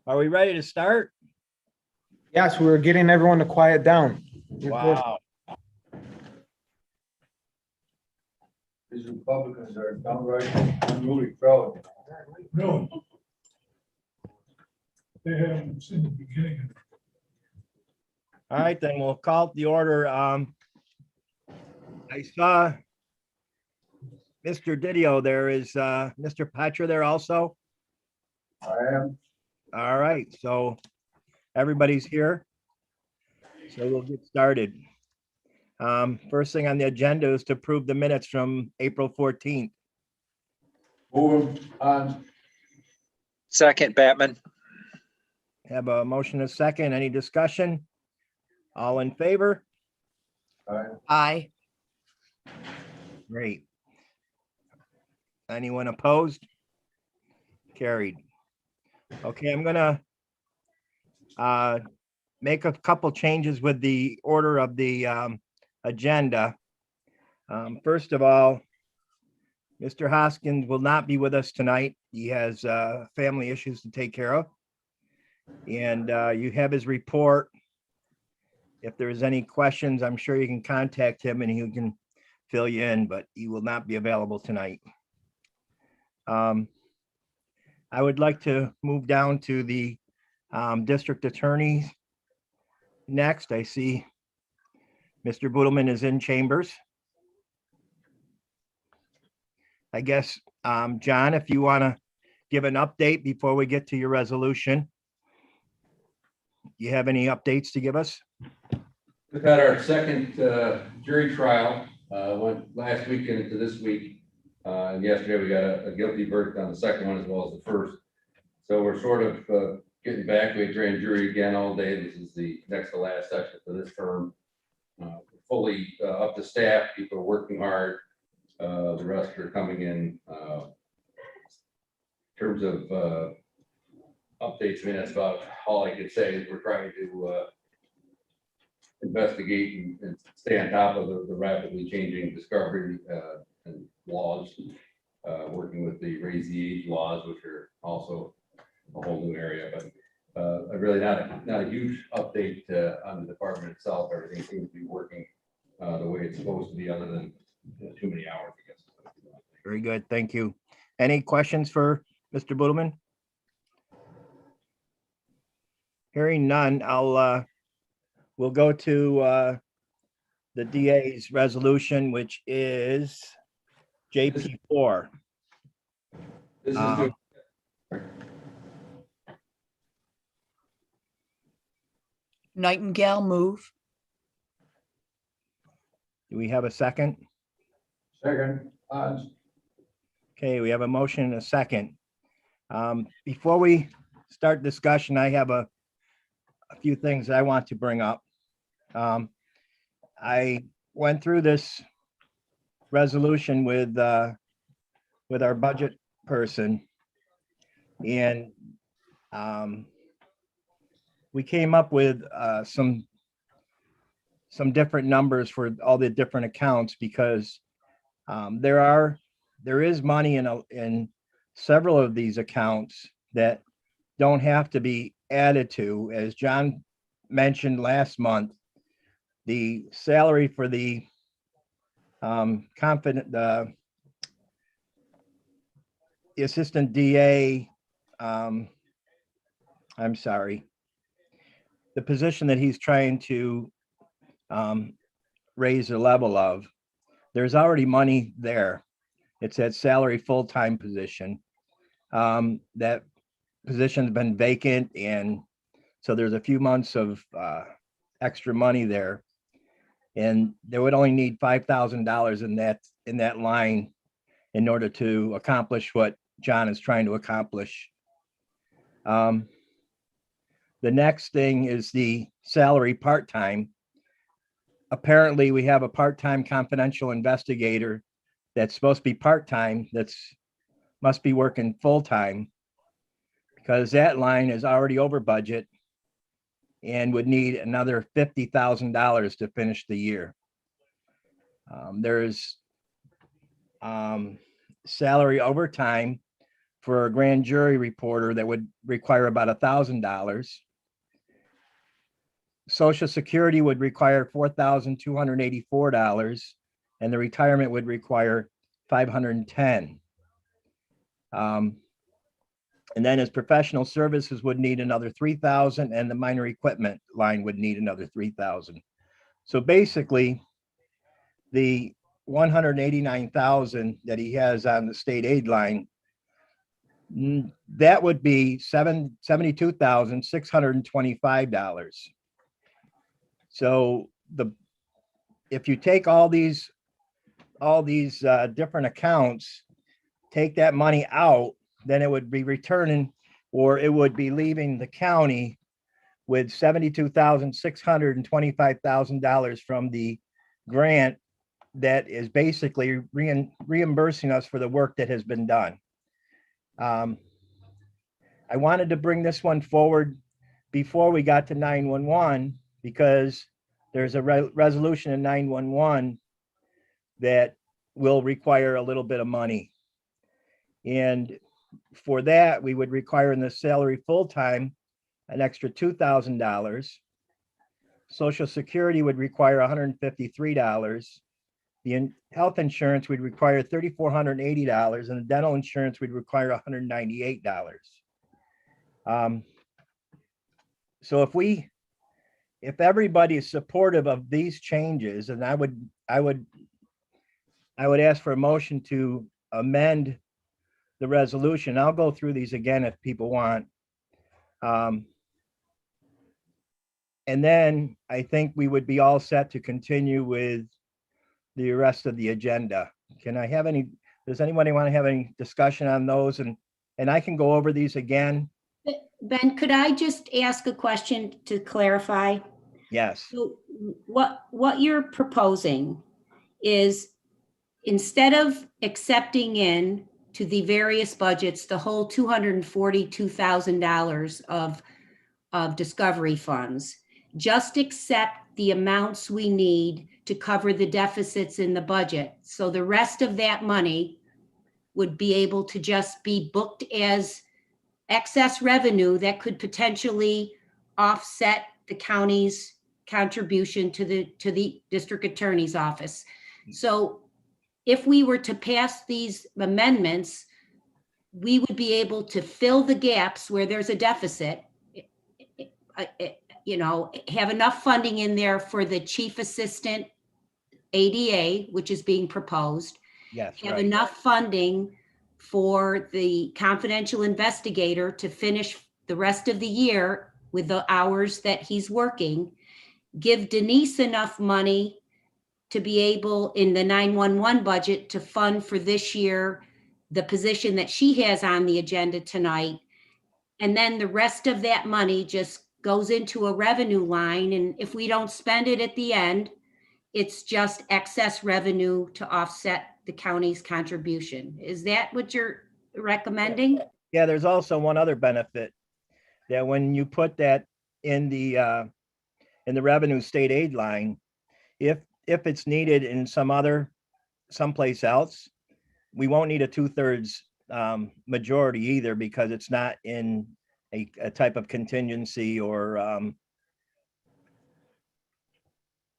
Are we ready to start? Yes, we were getting everyone to quiet down. Wow. These Republicans are downright unruly crowd. No. They haven't seen the beginning of it. All right, then we'll call the order. I saw Mr. Didio there. Is Mr. Patra there also? I am. All right, so everybody's here. So we'll get started. First thing on the agenda is to approve the minutes from April 14th. Move them on. Second, Batman. Have a motion and a second. Any discussion? All in favor? Aye. Great. Anyone opposed? Carried. Okay, I'm gonna make a couple changes with the order of the agenda. First of all, Mr. Hoskins will not be with us tonight. He has family issues to take care of. And you have his report. If there's any questions, I'm sure you can contact him and he can fill you in, but he will not be available tonight. I would like to move down to the district attorney. Next, I see Mr. Budelman is in chambers. I guess, John, if you want to give an update before we get to your resolution. You have any updates to give us? We've had our second jury trial, went last weekend into this week. And yesterday we got a guilty verdict on the second one as well as the first. So we're sort of getting back. We had grand jury again all day. This is the next to last session for this term. Fully up to staff, people are working hard. The rest are coming in. In terms of updates, I mean, that's about all I could say. Is we're trying to investigate and stay on top of the rapidly changing discovery and laws, working with the raise the age laws, which are also a whole new area. But really not a huge update on the department itself. Everything seems to be working the way it's supposed to be, other than too many hours, I guess. Very good, thank you. Any questions for Mr. Budelman? Hearing none, we'll go to the DA's resolution, which is JP4. This is to Nightingale move. Do we have a second? Second, on. Okay, we have a motion and a second. Before we start discussion, I have a few things I want to bring up. I went through this resolution with our budget person, and we came up with some different numbers for all the different accounts, because there is money in several of these accounts that don't have to be added to. As John mentioned last month, the salary for the assistant DA, I'm sorry, the position that he's trying to raise the level of, there's already money there. It's that salary full-time position. That position's been vacant, and so there's a few months of extra money there. And they would only need $5,000 in that line in order to accomplish what John is trying to accomplish. The next thing is the salary part-time. Apparently, we have a part-time confidential investigator that's supposed to be part-time, must be working full-time, because that line is already over budget and would need another $50,000 to finish the year. There's salary overtime for a grand jury reporter that would require about $1,000. Social Security would require $4,284, and the retirement would require $510. And then his professional services would need another $3,000, and the minor equipment line would need another $3,000. So basically, the $189,000 that he has on the state aid line, that would be $72,625. So if you take all these different accounts, take that money out, then it would be returning, or it would be leaving the county with $72,625,000 from the grant that is basically reimbursing us for the work that has been done. I wanted to bring this one forward before we got to 911, because there's a resolution in 911 that will require a little bit of money. And for that, we would require in the salary full-time an extra $2,000. Social Security would require $153. The health insurance would require $3,480, and the dental insurance would require $198. So if everybody is supportive of these changes, and I would ask for a motion to amend the resolution. I'll go through these again if people want. And then I think we would be all set to continue with the rest of the agenda. Does anybody want to have any discussion on those? And I can go over these again. Ben, could I just ask a question to clarify? Yes, So what you're proposing is, instead of accepting in to the various budgets, the whole $242,000 of discovery funds, just accept the amounts we need to cover the deficits in the budget. So the rest of that money would be able to just be booked as excess revenue that could potentially offset the county's contribution to the district attorney's office. So if we were to pass these amendments, we would be able to fill the gaps where there's a deficit, have enough funding in there for the chief assistant ADA, which is being proposed. yes, Have right. enough funding for the confidential investigator to finish the rest of the year with the hours that he's working. Give Denise enough money to be able, in the 911 budget, to fund for this year the position that she has on the agenda tonight. And then the rest of that money just goes into a revenue line. And if we don't spend it at the end, it's just excess revenue to offset the county's contribution. Is that what you're recommending? Yeah, there's also one other benefit, that when you put that in the revenue state aid line, if it's needed in someplace else, we won't need a 2/3 majority either, because it's not in a type of contingency or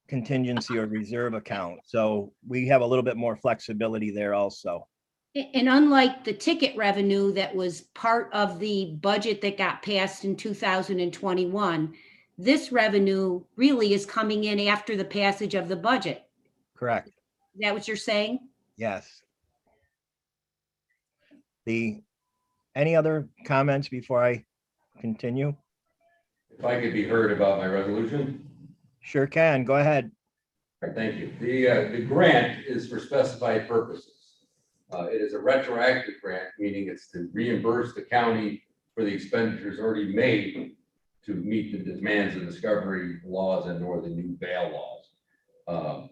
reserve account. So we have a little bit more flexibility there also. And unlike the ticket revenue that was part of the budget that got passed in 2021, this revenue really is coming in after the passage of the budget. Correct. Is that what you're saying? Yes. Any other comments before I continue? If I could be heard about my resolution? Sure can. Go ahead. All right, thank you. The grant is for specified purposes. It is a retroactive grant, meaning it's to reimburse the county for the expenditures already made to meet the demands of discovery laws and or the new bail laws.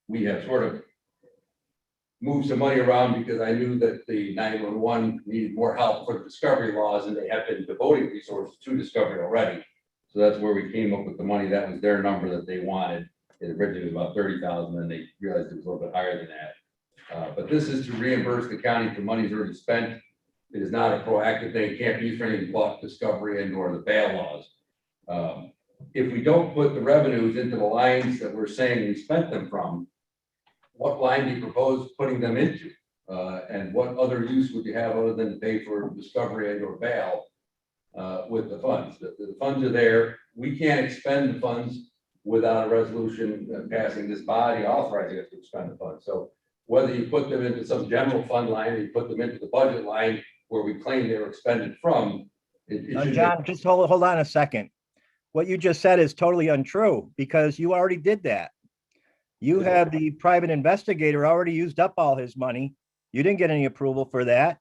We have sort of moved some money around because I knew that the 911 needed more help for the discovery laws, and they have been devoting resources to discovery already. So that's where we came up with the money. That was their number that they wanted. It originally was about 30,000, and they realized it was a little bit higher than that. But this is to reimburse the county for monies already spent It is not a proactive thing. It can't be used for anything but discovery and or the bail laws. If we don't put the revenues into the lines that we're saying we spent them from, what line do you propose putting them into? And what other use would you have other than to pay for discovery and or bail with the funds? The funds are there. We can't expend the funds without a resolution passing this body authorizing us to expend the funds. So whether you put them into some general fund line or you put them into the budget line where we claim they were expended from, it should John, just hold on a second. What you just said is totally untrue because you already did that. You had the private investigator already used up all his money. You didn't get any approval for that.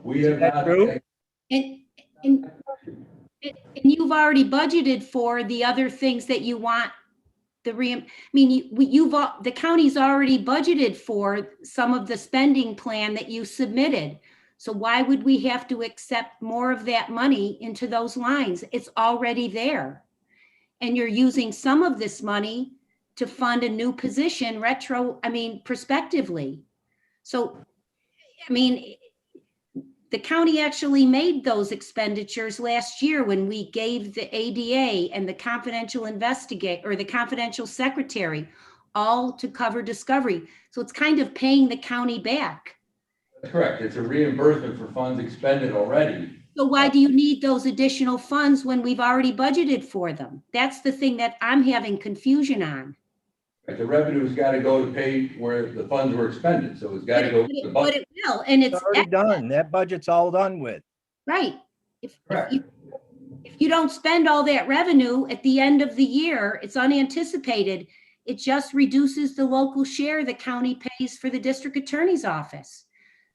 we Isn't have that not. true? And you've already budgeted for the other things that you want. The county's already budgeted for some of the spending plan that you submitted. So why would we have to accept more of that money into those lines? It's already there. And you're using some of this money to fund a new position prospectively. So, the county actually made those expenditures last year when we gave the ADA and the confidential investigator or the confidential secretary all to cover discovery. So it's kind of paying the county back. That's correct. It's a reimbursement for funds expended already. So why do you need those additional funds when we've already budgeted for them? That's the thing that I'm having confusion on. But the revenue's got to go to pay where the funds were expended. So it's got to go to the But budget. it will, and It's already done. That budget's all done with. right. If Correct. you don't spend all that revenue at the end of the year, it's unanticipated. It just reduces the local share the county pays for the district attorney's office.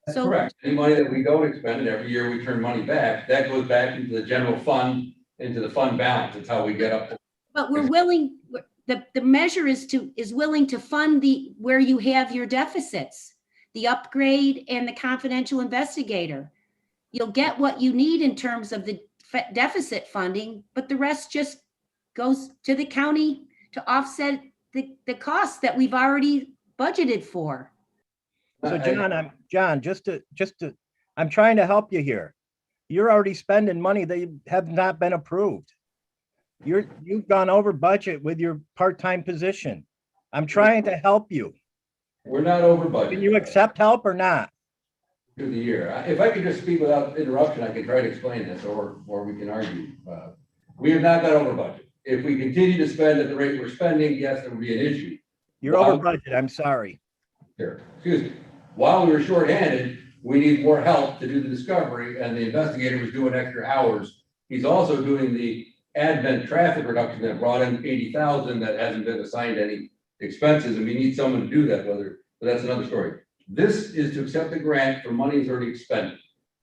That's So correct. Any money that we don't expend, every year we turn money back, that goes back into the general fund, into the fund balance. That's how we get up. but we're willing, the measure is willing to fund where you have your deficits, the upgrade and the confidential investigator. You'll get what you need in terms of the deficit funding, but the rest just goes to the county to offset the costs that we've already budgeted for. So John, I'm trying to help you here. You're already spending money that have not been approved. You've gone over budget with your part-time position. I'm trying to help you. We're not over budget. Can you accept help or not? Through the year. If I could just speak without interruption, I can try to explain this, or we can argue. We have not gone over budget. If we continue to spend at the rate we're spending, yes, there will be an issue. You're over budget. I'm sorry. Here, excuse me. While we were shorthanded, we need more help to do the discovery, and the investigator was doing extra hours. He's also doing the advent traffic reduction that brought in 80,000 that hasn't been assigned any expenses, and we need someone to do that, but that's another story. This is to accept the grant for monies already expended.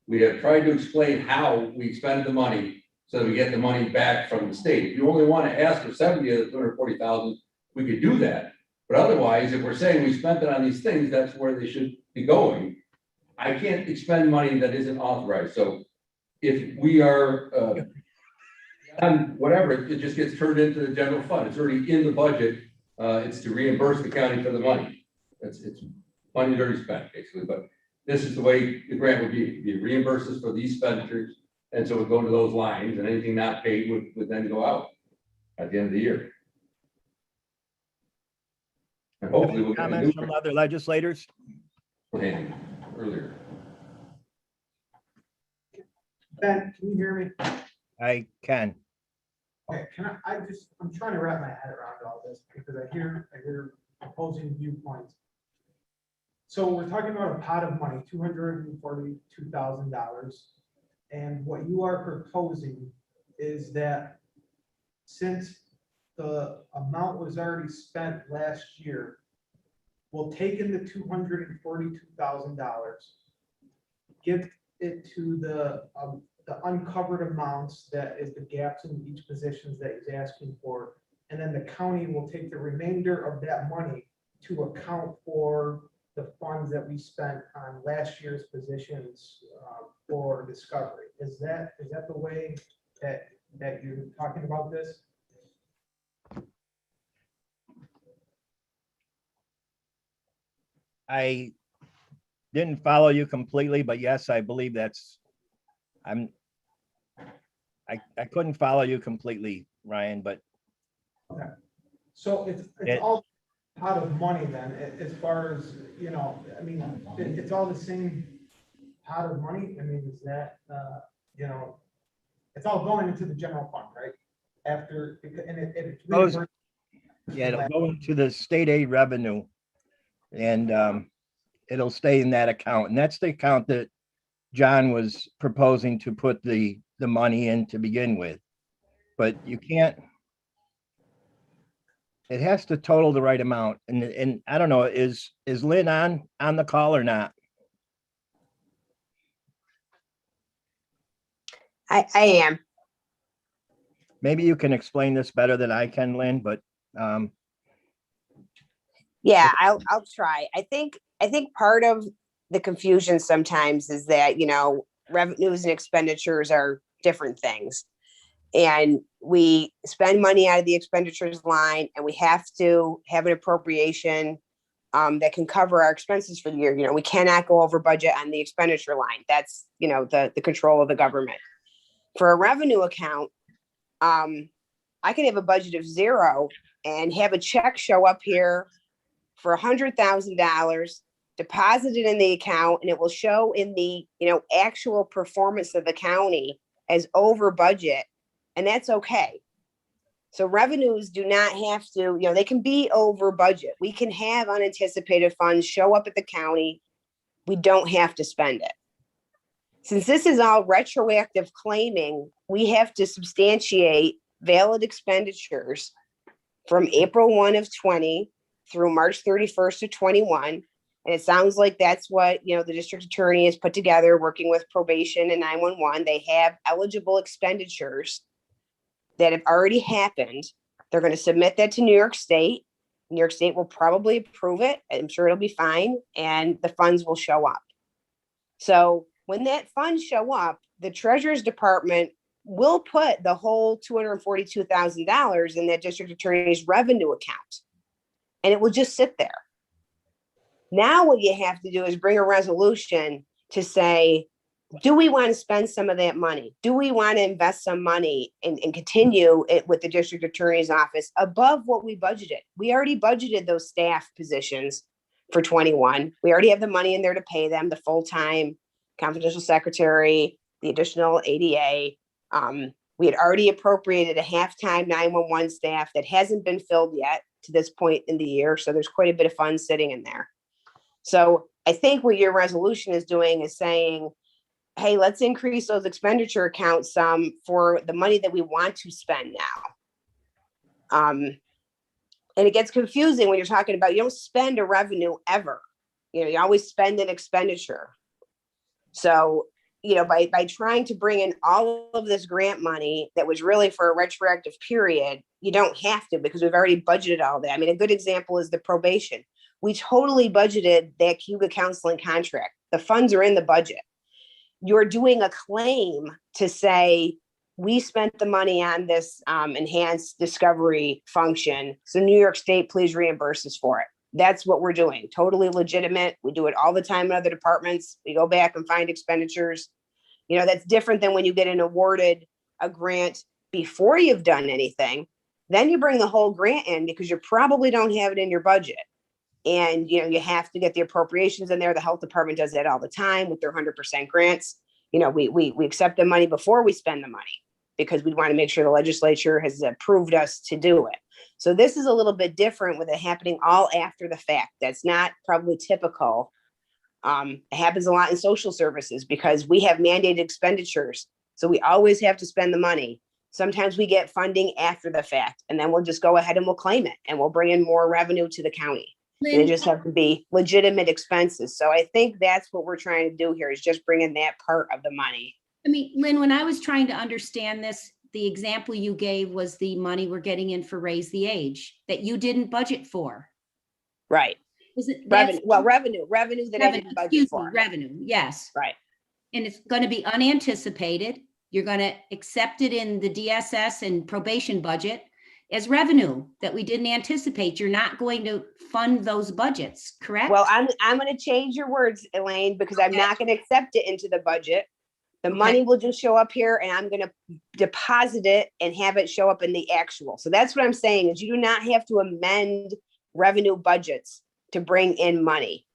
We have tried to explain how we expend the money so that we get the money back from the state. If you only want to ask for 70 of the 240,000, we could do that. But otherwise, if we're saying we spent it on these things, that's where they should be going. I can't expend money that isn't authorized. So if we are, and whatever, it just gets turned into the general fund. It's already in the budget. It's to reimburse the county for the money. It's money already spent, basically. But this is the way the grant would be. It reimburses for these expenditures, and so it would go to those lines, and anything not paid would then go out at the end of the year. And hopefully we'll get a new Comments from other legislators? hand earlier. Ben, can you hear me? I can. Okay, I'm trying to wrap my head around all this because I hear opposing viewpoints. So we're talking about a pot of money, $242,000. And what you are proposing is that since the amount was already spent last year, we'll take in the $242,000, give it to the uncovered amounts that is the gaps in each positions that he's asking for. And then the county will take the remainder of that money to account for the funds that we spent on last year's positions for discovery. Is that the way that you're talking about this? I didn't follow you completely, but yes, I believe I couldn't follow you completely, Ryan, but So it's It- all pot of money then, as far as, you know, I mean, it's all the same pot of money? I mean, is that, you know, it's all going into the general fund, right? After, and it's Those- reimbursed. yeah, it'll go into the state aid revenue. And it'll stay in that account. And that's the account that John was proposing to put the money in to begin with. But you can't, it has to total the right amount. And I don't know, is Lynn on the call or not? I am. Maybe you can explain this better than I can, Lynn, but Yeah, I'll try. I think part of the confusion sometimes is that, revenues and expenditures are different things. And we spend money out of the expenditures line, and we have to have an appropriation that can cover our expenses for the year. We cannot go over budget on the expenditure line. That's, the control of the government. For a revenue account, I can have a budget of 0 and have a check show up here for $100,000 deposited in the account, and it will show in the, actual performance of the county as over budget, and that's okay. So revenues do not have to, they can be over budget. We can have unanticipated funds show up at the county. We don't have to spend it. Since this is all retroactive claiming, we have to substantiate valid expenditures from April 1 of 20 through March 31st of 21. And it sounds like that's what, the district attorney has put together, working with probation and 911. They have eligible expenditures that have already happened. They're going to submit that to New York State. New York State will probably approve it. I'm sure it'll be fine. And the funds will show up. So when that funds show up, the Treasurer's Department will put the whole $242,000 in that district attorney's revenue account. And it will just sit there. Now what you have to do is bring a resolution to say, do we want to spend some of that money? Do we want to invest some money and continue it with the district attorney's office above what we budgeted? We already budgeted those staff positions for 21. We already have the money in there to pay them, the full-time confidential secretary, the additional ADA. We had already appropriated a half-time 911 staff that hasn't been filled yet to this point in the year. So there's quite a bit of funds sitting in there. So I think what your resolution is doing is saying, hey, let's increase those expenditure accounts for the money that we want to spend now. And it gets confusing when you're talking about, you don't spend a revenue ever. You always spend an expenditure. So, by trying to bring in all of this grant money that was really for a retroactive period, you don't have to, because we've already budgeted all that. I mean, a good example is the probation. We totally budgeted that Cayuga counseling contract. The funds are in the budget. You're doing a claim to say, we spent the money on this enhanced discovery function. So New York State, please reimburse us for it. That's what we're doing. Totally legitimate. We do it all the time in other departments. We go back and find expenditures. That's different than when you get awarded a grant before you've done anything. Then you bring the whole grant in because you probably don't have it in your budget. And, you have to get the appropriations in there. The health department does that all the time with their 100% grants. We accept the money before we spend the money because we want to make sure the legislature has approved us to do it. So this is a little bit different with it happening all after the fact. That's not probably typical. It happens a lot in social services because we have mandated expenditures. So we always have to spend the money. Sometimes we get funding after the fact, and then we'll just go ahead and we'll claim it and we'll bring in more revenue to the county. They just have to be legitimate expenses. So I think that's what we're trying to do here, is just bring in that part of the money. I mean, Lynn, when I was trying to understand this, the example you gave was the money we're getting in for Raise the Age that you didn't budget for. Right. Was it Revenue? Well, revenue that I didn't budget for. Revenue, yes. Right. And it's going to be unanticipated. You're going to accept it in the DSS and probation budget. as revenue that we didn't anticipate. You're not going to fund those budgets, correct? Well, I'm gonna change your words, Elaine, because I'm not gonna accept it into the budget. The Okay. money will just show up here and I'm gonna deposit it and have it show up in the actual. So that's what I'm saying, is you do not have to amend revenue budgets to bring in money.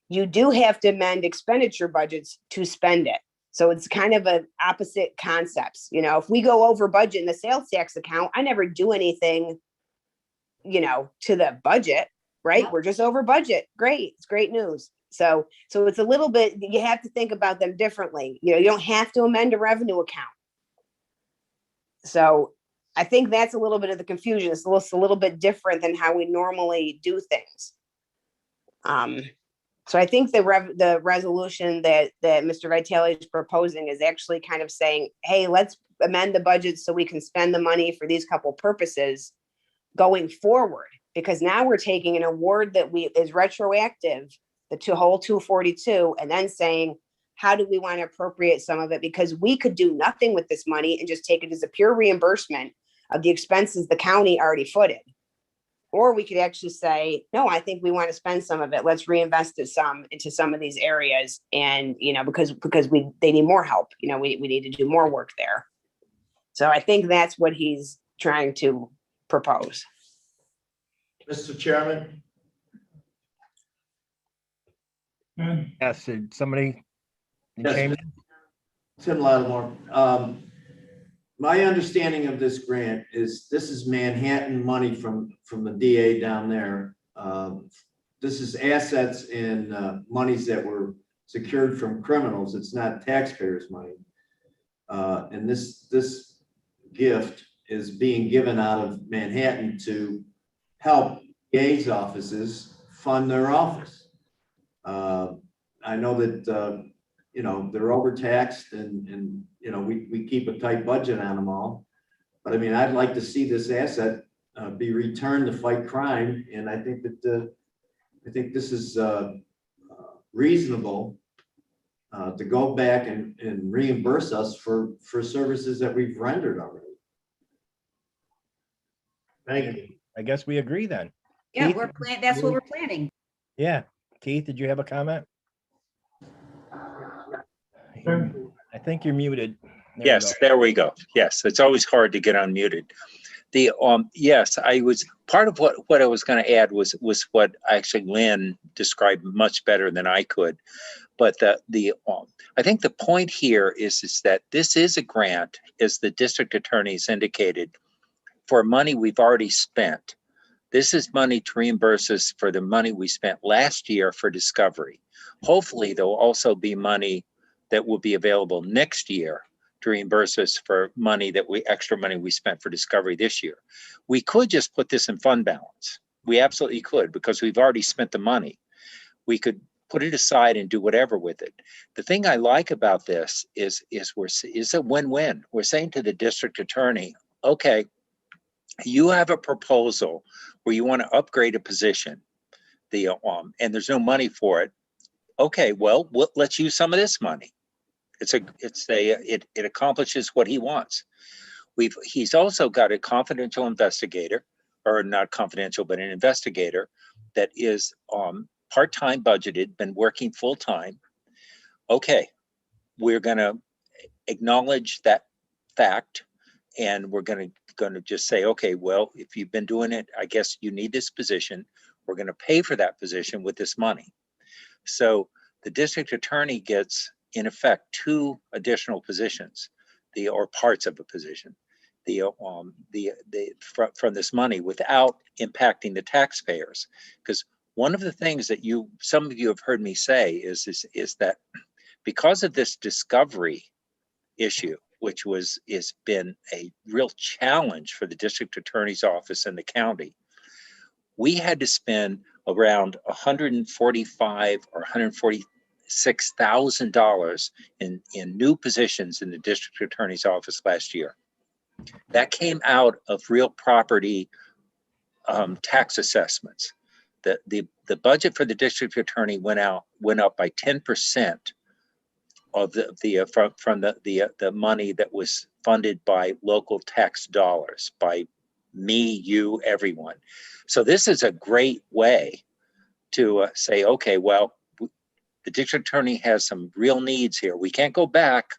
You do have to amend expenditure budgets to spend it. So it's kind of an opposite concepts. You know, if we go over budget in the sales tax account, I never do anything, you know, to the budget, right? Yep. We're just over budget. Great. It's great news. So it's a little bit, you have to think about them differently. You know, you don't have to amend a revenue account. So I think that's a little bit of the confusion. It's a little bit different than how we normally do things. So I think the resolution that Mr. Vitale is proposing is actually kind of saying, hey, let's amend the budget so we can spend the money for these couple purposes going forward. Because now we're taking an award that is retroactive, the whole 242, and then saying, how do we want to appropriate some of it? Because we could do nothing with this money and just take it as a pure reimbursement of the expenses the county already footed. Or we could actually say, no, I think we want to spend some of it. Let's reinvest it into some of these areas. And, you know, because they need more help, you know, we need to do more work there. So I think that's what he's trying to propose. Mr. Chairman, And Yes, did somebody? Yes. came- Tim Lattimore. My understanding of this grant is this is Manhattan money from the DA down there. This is assets and monies that were secured from criminals. It's not taxpayers' money. And this gift is being given out of Manhattan to help DA's offices fund their office. I know that you know, they're overtaxed and, you know, we keep a tight budget on them all. But I mean, I'd like to see this asset be returned to fight crime. And I think that, I think this is reasonable to go back and reimburse us for services that we've rendered already. Thank you. I guess we agree then. Yeah, Keith? that's what we're planning. Yeah. Keith, did you have a comment? I think you're muted. There we Yes, go. there we go. Yes, it's always hard to get unmuted. Yes, I was, part of what I was going to add was what actually Lynn described much better than I could. But I think the point here is that this is a grant, as the district attorneys indicated, for money we've already spent. This is money to reimburse us for the money we spent last year for discovery. Hopefully, there'll also be money that will be available next year to reimburse us for extra money we spent for discovery this year. We could just put this in fund balance. We absolutely could, because we've already spent the money. We could put it aside and do whatever with it. The thing I like about this is a win-win. We're saying to the district attorney, okay, you have a proposal where you want to upgrade a position, and there's no money for it. Okay, well, let's use some of this money. It accomplishes what he wants. He's also got a confidential investigator, or not confidential, but an investigator that is part-time budgeted, been working full-time. Okay, we're going to acknowledge that fact, and we're going to just say, okay, well, if you've been doing it, I guess you need this position. We're going to pay for that position with this money. So the district attorney gets, in effect, 2 additional positions, or parts of a position, from this money without impacting the taxpayers. Because one of the things that some of you have heard me say is that because of this discovery issue, which has been a real challenge for the district attorney's office and the county, we had to spend around $145,000 or $146,000 in new positions in the district attorney's office last year. That came out of real property tax assessments. The budget for the district attorney went up by 10% of the money that was funded by local tax dollars, by me, you, everyone. So this is a great way to say, okay, well, the district attorney has some real needs here. We can't go back.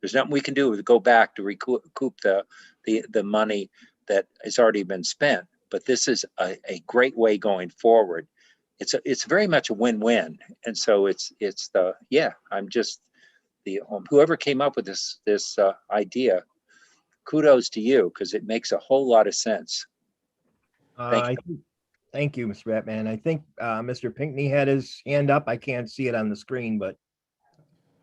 There's nothing we can do to go back to recoup the money that has already been spent. But this is a great way going forward. It's very much a win-win. And so I'm just whoever came up with this idea, kudos to you, because it makes a whole lot of sense. Thank you, Mr. Batman. I think Mr. Pinckney had his hand up. I can't see it on the screen, but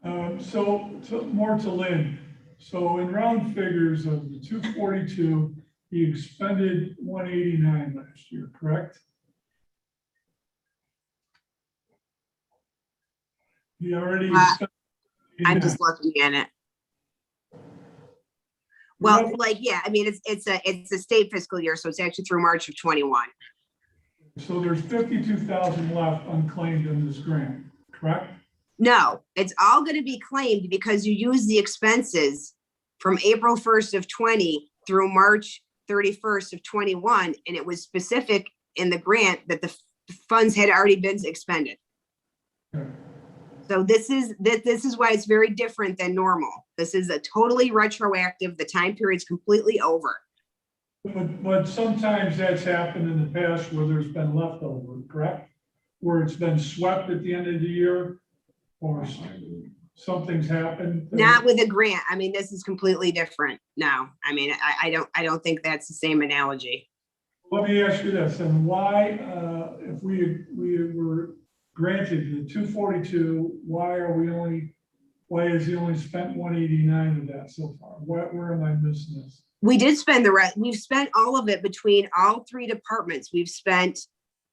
More to Lynn. So in round figures of the 242, he expended 189 last year, correct? He already expended. I'm just looking at it. Well, yeah, I mean, it's a state fiscal year, so it's actually through March of 21. So there's 52,000 left unclaimed in this grant, correct? No, it's all going to be claimed because you use the expenses from April 1st of 20 through March 31st of 21, and it was specific in the grant that the funds had already been expended. So this is why it's very different than normal. This is a totally retroactive. The time period's completely over. But sometimes that's happened in the past where there's been leftover, correct? Where it's been swept at the end of the year, or something's happened. Not with a grant. I mean, this is completely different. No, I mean, I don't think that's the same analogy. Let me ask you this, and why, if we were granted the 242, why has he only spent 189 of that so far? Where am I missing this? We did spend the rest. We've spent all of it between all three departments. We've spent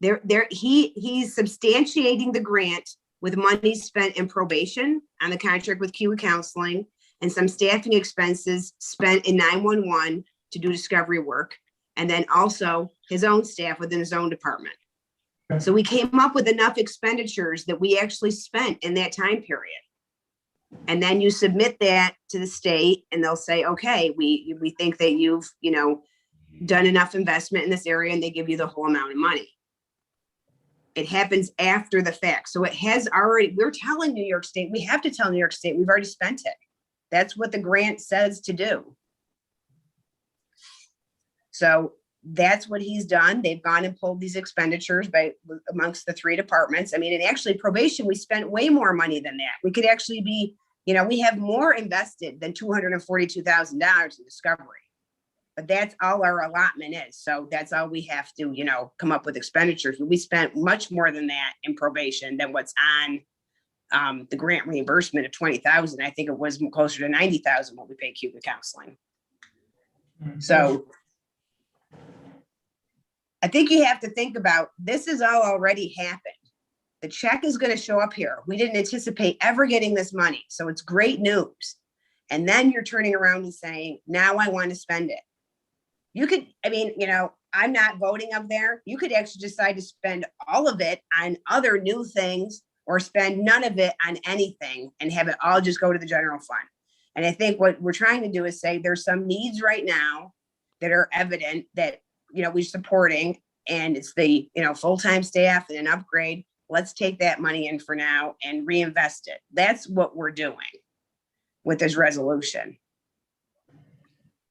he's substantiating the grant with money spent in probation on the contract with Cayuga Counseling and some staffing expenses spent in 911 to do discovery work. And then also his own staff within his own department. So we came up with enough expenditures that we actually spent in that time period. And then you submit that to the state and they'll say, okay, we think that you've, done enough investment in this area, and they give you the whole amount of money. It happens after the fact. So it has already, we're telling New York State, we have to tell New York State, we've already spent it. That's what the grant says to do. So that's what he's done. They've gone and pulled these expenditures amongst the three departments. I mean, and actually probation, we spent way more money than that. We could actually be, we have more invested than $242,000 in discovery, but that's all our allotment is. So that's all we have to, come up with expenditures. We spent much more than that in probation than what's on the grant reimbursement of $20,000. I think it was closer to $90,000 what we paid Cayuga Counseling. So I think you have to think about, this has all already happened. The check is going to show up here. We didn't anticipate ever getting this money. So it's great news. And then you're turning around and saying, now I want to spend it. You could, I'm not voting up there. You could actually decide to spend all of it on other new things or spend none of it on anything and have it all just go to the general fund. And I think what we're trying to do is say there's some needs right now that are evident that we're supporting, and it's the, full-time staff and an upgrade. Let's take that money in for now and reinvest it. That's what we're doing with this resolution.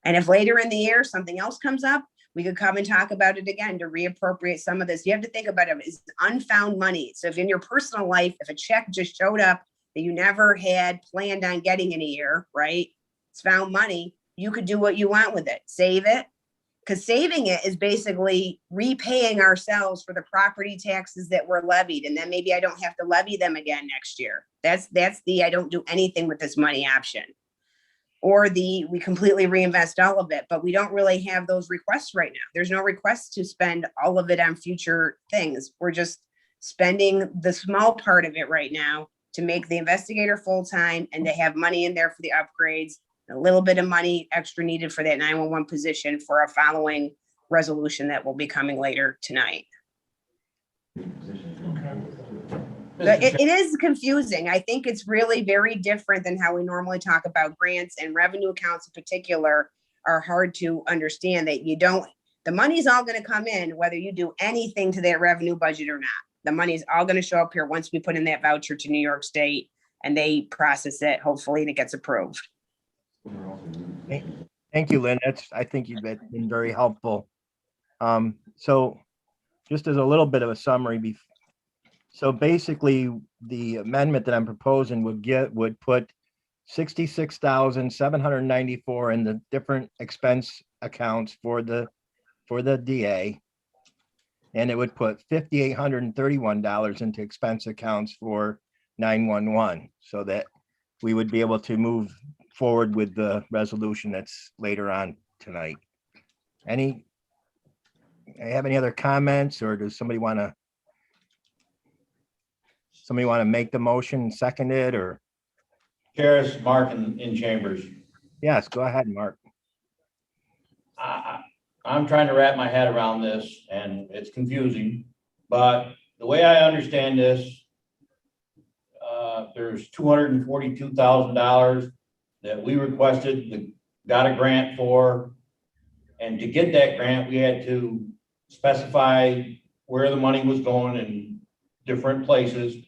And if later in the year, something else comes up, we could come and talk about it again to reappropriate some of this. You have to think about it as unfound money. So if in your personal life, if a check just showed up that you never had planned on getting in a year, right? It's found money. You could do what you want with it. Save it. Because saving it is basically repaying ourselves for the property taxes that were levied. And then maybe I don't have to levy them again next year. That's the, I don't do anything with this money option. Or we completely reinvest all of it, but we don't really have those requests right now. There's no request to spend all of it on future things. We're just spending the small part of it right now to make the investigator full-time and to have money in there for the upgrades. A little bit of money extra needed for that 911 position for a following resolution that will be coming later tonight. It is confusing. I think it's really very different than how we normally talk about grants, and revenue accounts in particular are hard to understand. That The money's all gonna come in whether you do anything to that revenue budget or not. The money's all gonna show up here once we put in that voucher to New York State and they process it, hopefully, and it gets approved. Thank you, Lynn. I think you've been very helpful. So just as a little bit of a summary, so basically the amendment that I'm proposing would put 66,794 in the different expense accounts for the DA. And it would put $5,831 into expense accounts for 911, so that we would be able to move forward with the resolution that's later on tonight. Have any other comments, or does somebody want to make the motion and second it, or? Chair, Mark in Chambers. Yes, go ahead, Mark. I'm trying to wrap my head around this and it's confusing, but the way I understand this, there's $242,000 that we requested, got a grant for. And to get that grant, we had to specify where the money was going in different places.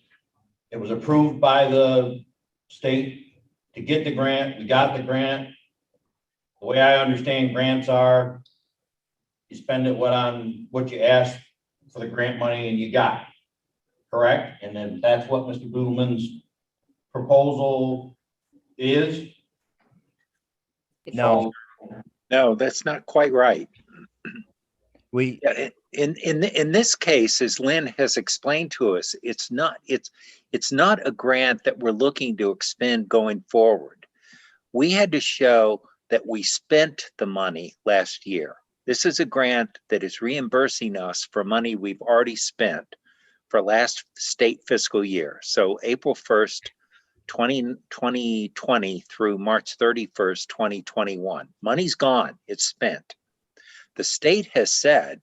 It was approved by the state to get the grant. We got the grant. The way I understand grants are, you spend it on what you asked for the grant money and you got, correct? And then that's what Mr. Boodleman's proposal is. No. No, that's not quite right. We, In this case, as Lynn has explained to us, it's not a grant that we're looking to expend going forward. We had to show that we spent the money last year. This is a grant that is reimbursing us for money we've already spent for last state fiscal year. So April 1st, 2020 through March 31st, 2021. Money's gone, it's spent. The state has said,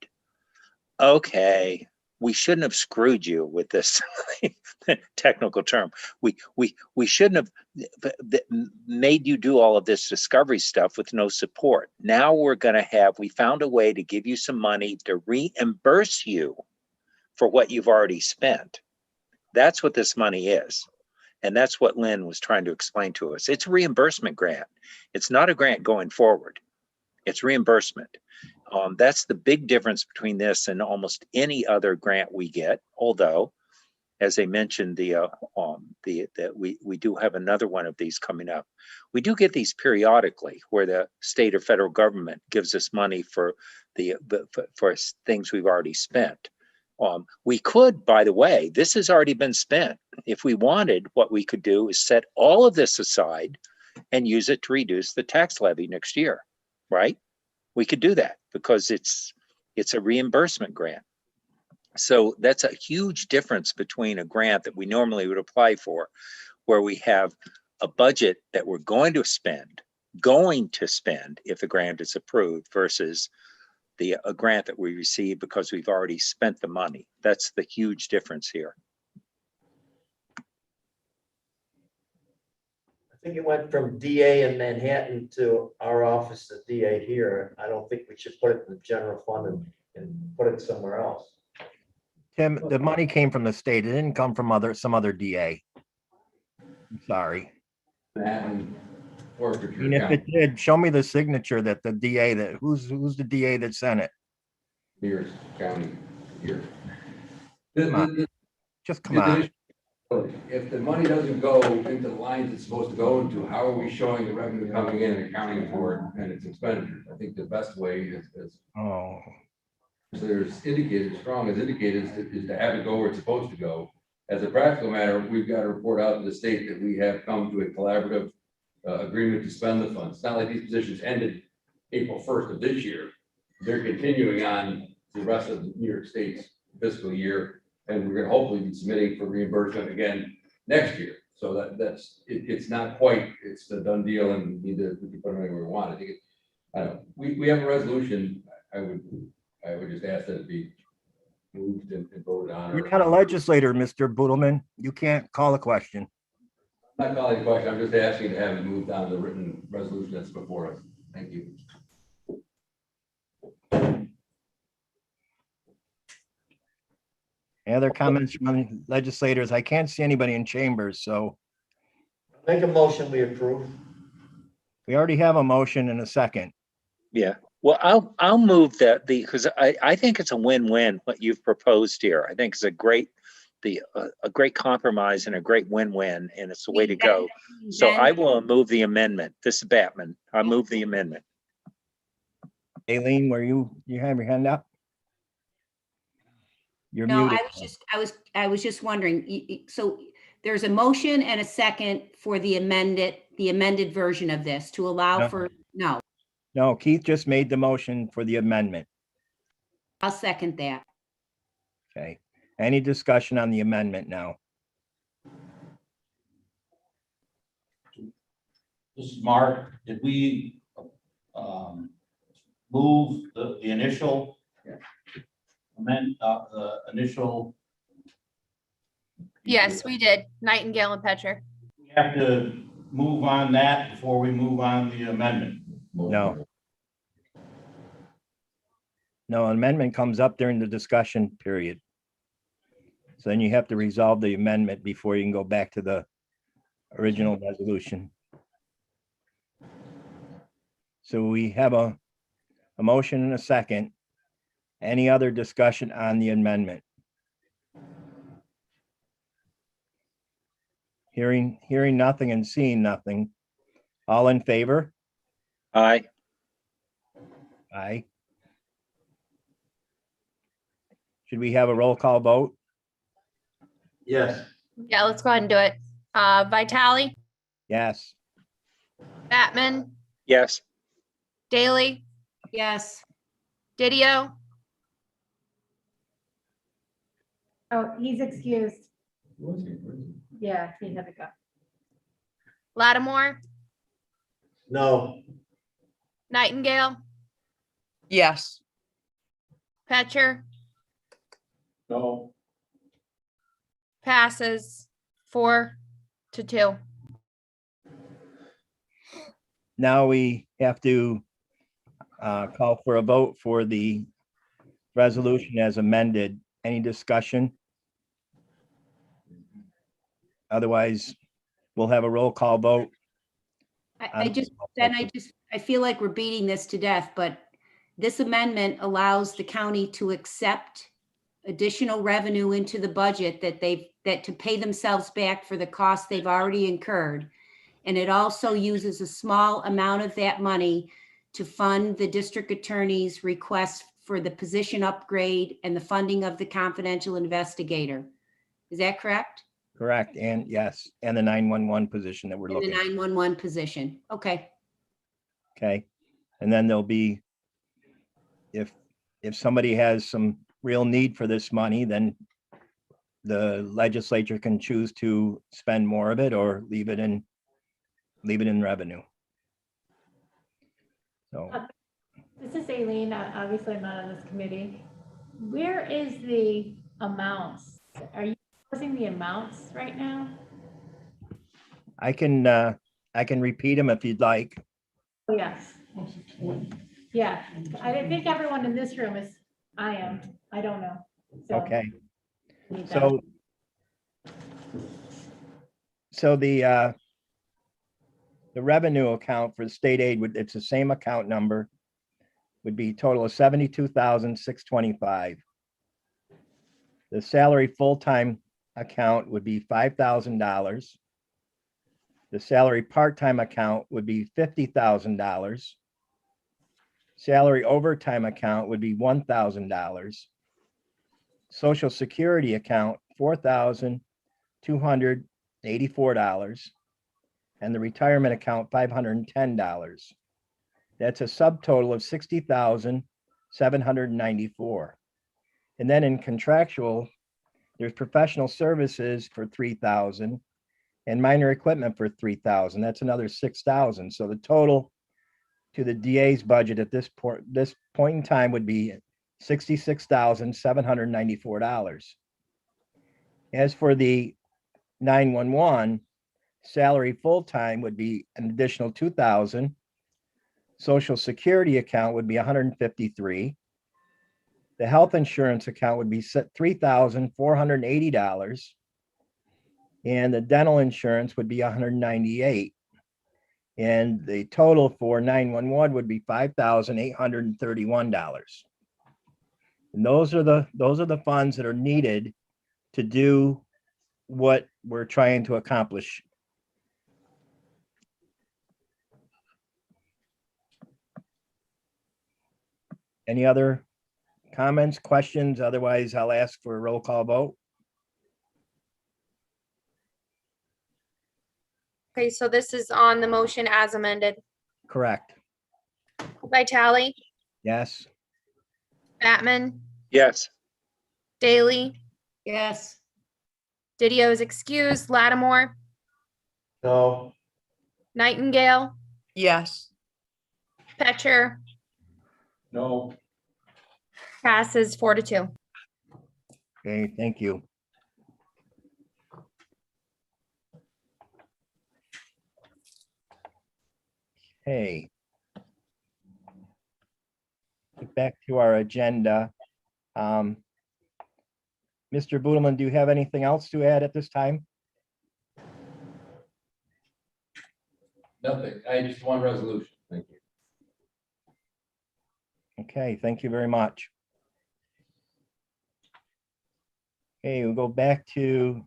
okay, we shouldn't have screwed you with this technical term. We shouldn't have made you do all of this discovery stuff with no support. Now we found a way to give you some money to reimburse you for what you've already spent. That's what this money is. And that's what Lynn was trying to explain to us. It's a reimbursement grant. It's not a grant going forward. It's reimbursement. That's the big difference between this and almost any other grant we get. Although, as I mentioned, we do have another one of these coming up. We do get these periodically, where the state or federal government gives us money for for things we've already spent. We could, by the way, this has already been spent. If we wanted, what we could do is set all of this aside and use it to reduce the tax levy next year, right? We could do that because it's a reimbursement grant. So that's a huge difference between a grant that we normally would apply for, where we have a budget that we're going to spend if a grant is approved, versus a grant that we receive because we've already spent the money. That's the huge difference here. I think it went from DA in Manhattan to our office to DA here. I don't think we should put it in the general fund and put it somewhere else. Tim, the money came from the state. It didn't come from some other DA. I'm sorry. Manhattan Forfeiture And if Account. it did, show me the signature that the DA who's the DA that sent it? Pierce County here. Come on. Just come on. If the money doesn't go into the lines it's supposed to go into, how are we showing the revenue coming in and accounting for it and its expenditures? I think the best way is Oh, there's indicated, strong as indicated, is to have it go where it's supposed to go. As a practical matter, we've got to report out to the state that we have come to a collaborative agreement to spend the funds. It's not like these positions ended April 1st of this year. They're continuing on the rest of the New York State's fiscal year, and we're going to hopefully be submitting for reimbursement again next year. So it's not quite, it's the done deal, and we can put it anywhere we want. I think I don't know. We have a resolution. I would just ask that it be moved and voted on. you're not a legislator, Mr. Boodleman. You can't call a question. I'm not calling the question. I'm just asking to have it moved on the written resolution that's before us. Thank you. Any other comments from the legislators? I can't see anybody in chambers, so Make a motion, we approve. we already have a motion and a second. Yeah, well, I'll move that because I think it's a win-win what you've proposed here. I think it's a great compromise and a great win-win, and it's the way to go. So I will move the amendment. This is Batman. I move the amendment. Aileen, you have your hand up? You're No, muted. I was just wondering, so there's a motion and a second for the amended version of this to allow No. for, no, No, Keith just made the motion for the amendment. I'll second that. Okay. Any discussion on the amendment now? This is Mark. Did we move the initial the initial? Yes, we did. Nightingale and Petcher. We have to move on that before we move on the amendment. No. No, amendment comes up during the discussion period. So then you have to resolve the amendment before you can go back to the original resolution. So we have a motion and a second. Any other discussion on the amendment? Hearing nothing and seeing nothing. All in favor? Aye. Aye. Should we have a roll call vote? Yes. Yeah, let's go ahead and do it. Vitale, Yes. Batman, Yes. Daly, Yes, Didio, Oh, he's excused. Yeah, he had to go. Lattimore, No. Nightingale, Yes. Petcher, No. passes 4-2. Now we have to call for a vote for the resolution as amended. Any discussion? Otherwise, we'll have a roll call vote. I feel like we're beating this to death, but this amendment allows the county to accept additional revenue into the budget that to pay themselves back for the costs they've already incurred. And it also uses a small amount of that money to fund the district attorney's request for the position upgrade and the funding of the confidential investigator. Is that correct? Correct. And yes, and the 911 position that we're In the looking at. 911 position. Okay. Okay. And then there'll be, if somebody has some real need for this money, then the legislature can choose to spend more of it or leave it in revenue. So This is Aileen. Obviously, I'm not on this committee. Where is the amounts? Are you posting the amounts right now? I can repeat them if you'd like. Oh, yes. Yeah, I think everyone in this room is, I am. I don't know. So Okay. need that. So the revenue account for the state aid it's the same account number, would be a total of 72,625. The salary full-time account would be $5,000. The salary part-time account would be $50,000. Salary overtime account would be $1,000. Social Security account, $4,284. And the retirement account, $510. That's a subtotal of $60,794. And then in contractual, there's professional services for $3,000 and minor equipment for $3,000. That's another $6,000. So the total to the DA's budget at this point in time would be $66,794. As for the 911, salary full-time would be an additional $2,000. Social Security account would be $153. The health insurance account would be set $3,480. And the dental insurance would be $198. And the total for 911 would be $5,831. And those are the funds that are needed to do what we're trying to accomplish. Any other comments, questions? Otherwise, I'll ask for a roll call vote. Okay, so this is on the motion as amended. Correct. Vitale, Yes. Batman, Yes. Daly, Yes. Didio is excused, Lattimore, No. Nightingale, Yes. Petcher, No. passes 4-2. Okay, thank you. Okay. Get back to our agenda. Mr. Budelman, do you have anything else to add at this time? Nothing. I just one resolution. Thank you. Okay, thank you very much. Okay, we'll go back to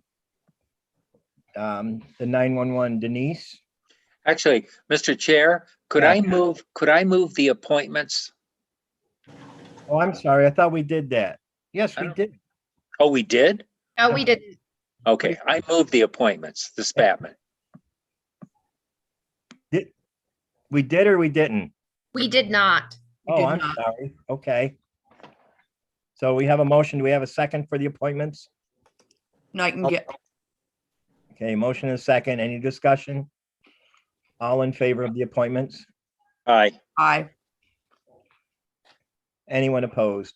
the 911. Denise? Actually, Mr. Chair, could Yeah. I move the appointments? Oh, I'm sorry. I thought we did that. Yes, I we don't- did. Oh, we did? No, we didn't. Okay, I moved the appointments, the Spatman. We did or we didn't? We did not. We Oh, did I'm not. sorry. Okay. So we have a motion. Do we have a second for the appointments? Nightingale. Okay, motion is second. Any discussion? All in favor of the appointments? Aye. Aye. Anyone opposed?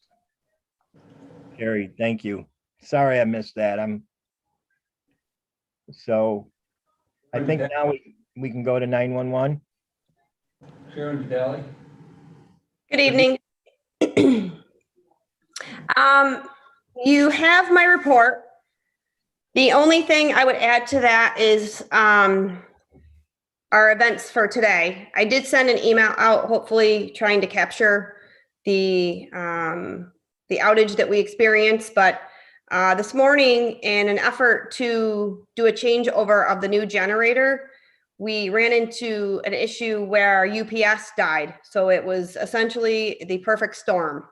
Carried. Thank you. Sorry I missed that. So I think now we can go to 911. Sharon Vidale? Good evening. You have my report. The only thing I would add to that is our events for today. I did send an email out, hopefully trying to capture the outage that we experienced, but this morning, in an effort to do a changeover of the new generator, we ran into an issue where UPS died. So it was essentially the perfect storm.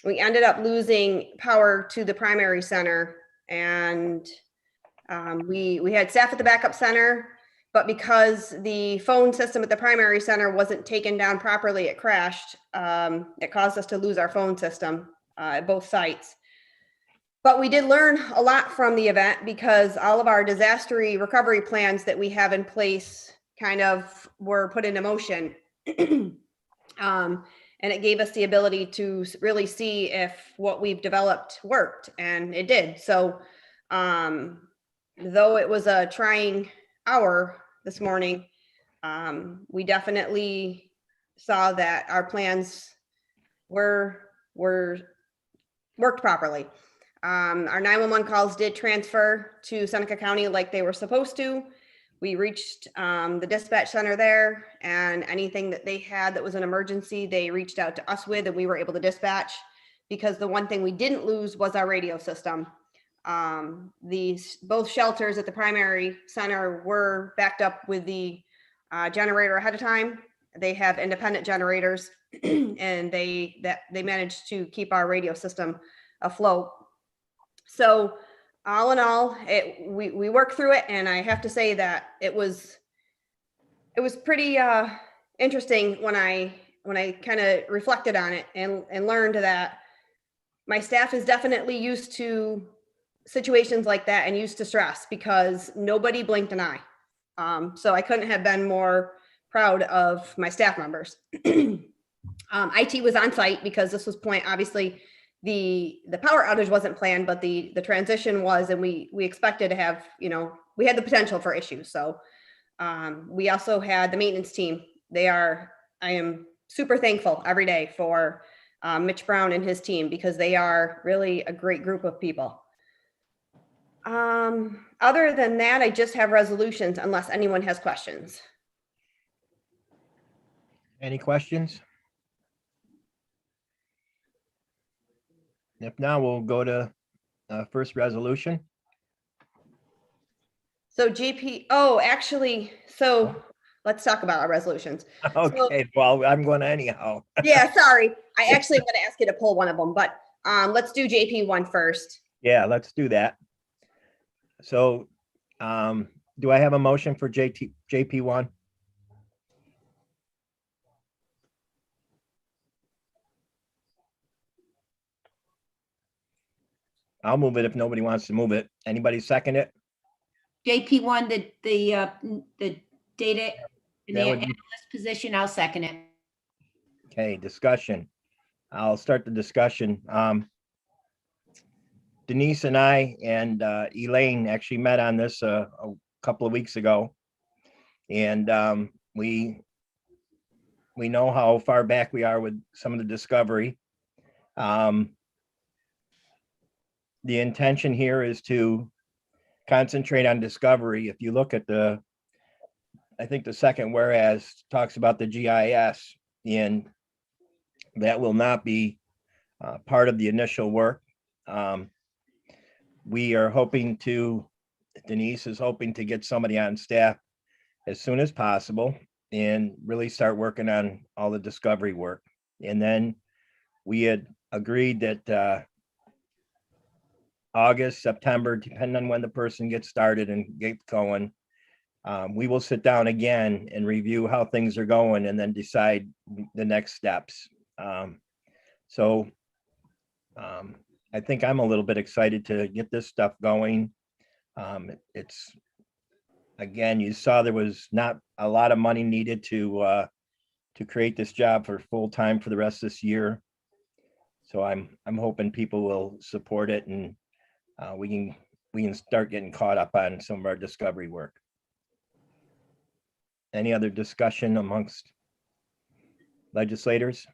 We ended up losing power to the primary center, and we had staff at the backup center, but because the phone system at the primary center wasn't taken down properly, it crashed. It caused us to lose our phone system at both sites. But we did learn a lot from the event because all of our disaster recovery plans that we have in place kind of were put into motion. And it gave us the ability to really see if what we've developed worked, and it did. So though it was a trying hour this morning, we definitely saw that our plans were worked properly. Our 911 calls did transfer to Seneca County like they were supposed to. We reached the dispatch center there, and anything that they had that was an emergency, they reached out to us with, and we were able to dispatch, because the one thing we didn't lose was our radio system. Both shelters at the primary center were backed up with the generator ahead of time. They have independent generators, and they managed to keep our radio system afloat. So all in all, we worked through it, and I have to say that it was pretty interesting when I kind of reflected on it and learned that my staff is definitely used to situations like that and used to stress, because nobody blinked an eye. So I couldn't have been more proud of my staff members. IT was on site because this was obviously the power outage wasn't planned, but the transition was, and we expected to have, we had the potential for issues. So we also had the maintenance team. I am super thankful every day for Mitch Brown and his team, because they are really a great group of people. Other than that, I just have resolutions unless anyone has questions. Any questions? If not, we'll go to first resolution. So GP, oh, actually, so let's talk about our resolutions. Okay, well, I'm going anyhow. Yeah, sorry. I actually am going to ask you to pull one of them, but let's do JP one first. Yeah, let's do that. So do I have a motion for JP one? I'll move it if nobody wants to move it. Anybody second it? JP1, the data and the That would be- analyst position, I'll second it. Okay, discussion. I'll start the discussion. Denise and I and Elaine actually met on this a couple of weeks ago. And we know how far back we are with some of the discovery. The intention here is to concentrate on discovery. If you look at I think the second whereas talks about the GIS, and that will not be part of the initial work. We are hoping Denise is hoping to get somebody on staff as soon as possible and really start working on all the discovery work. And then we had agreed that August, September, depending on when the person gets started and gets going, we will sit down again and review how things are going and then decide the next steps. So I think I'm a little bit excited to get this stuff going. It's, again, you saw there was not a lot of money needed to create this job for full time for the rest of this year. So I'm hoping people will support it, and we can start getting caught up on some of our discovery work. Any other discussion amongst legislators?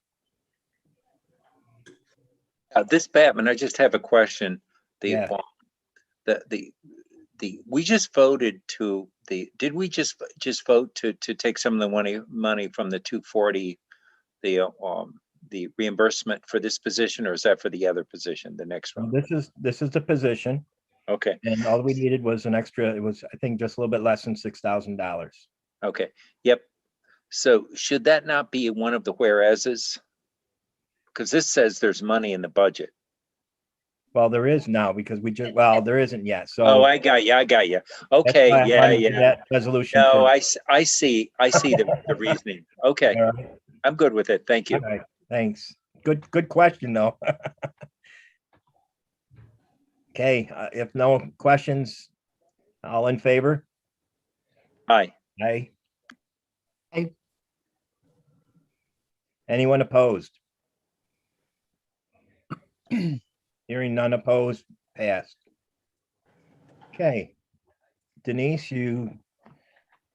This Batman, I just have a question. Yeah. We just voted to did we just vote to take some of the money from the 240, the reimbursement for this position, or is that for the other position, the next one? This is the position, Okay, and all we needed was an extra, it was, I think, just a little bit less than $6,000. okay, yep. So should that not be one of the whereases? Because this says there's money in the budget. Well, there is now because well, there isn't yet. So Oh, I got you. Okay, that's why I yeah, wanted to do yeah. that resolution. No, first. I see the reasoning. Okay, All right. I'm good with it. Thank you. All right, thanks. Good question, though. Okay, if no questions, all in favor? Aye. Aye. Aye. Anyone opposed? Hearing none opposed, passed. Okay. Denise, you,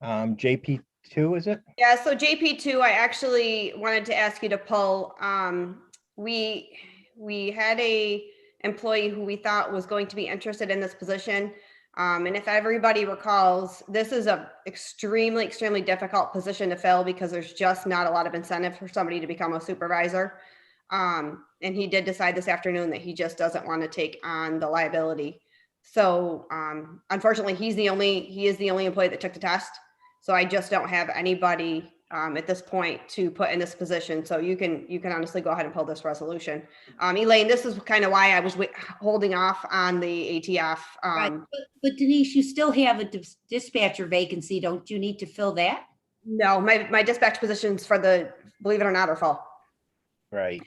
JP2, is it? Yeah, so JP2, I actually wanted to ask you to pull. We had a employee who we thought was going to be interested in this position. And if everybody recalls, this is a extremely difficult position to fill because there's just not a lot of incentive for somebody to become a supervisor. And he did decide this afternoon that he just doesn't want to take on the liability. So unfortunately, he is the only employee that took the test. So I just don't have anybody at this point to put in this position. So you can honestly go ahead and pull this resolution. Elaine, this is kind of why I was holding off on the ATF. Right. But Denise, you still have a dispatcher vacancy. Don't you need to fill that? No, my dispatch positions for believe it or not, are full. Right.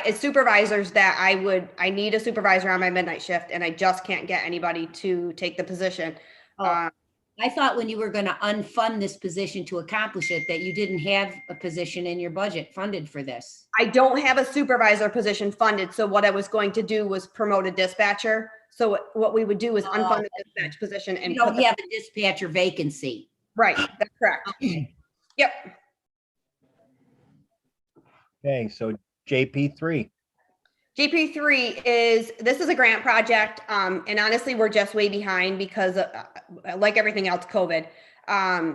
It's supervisors that I need a supervisor on my midnight shift, and I just can't get anybody to take the position. I thought when you were going to unfund this position to accomplish it, that you didn't have a position in your budget funded for this. I don't have a supervisor position funded. So what I was going to do was promote a dispatcher. So what we would do is unfund the dispatch position and you don't have a dispatcher vacancy. Right, that's correct. Yep. Okay, so JP3. GP3 this is a grant project, and honestly, we're just way behind because like everything else, COVID.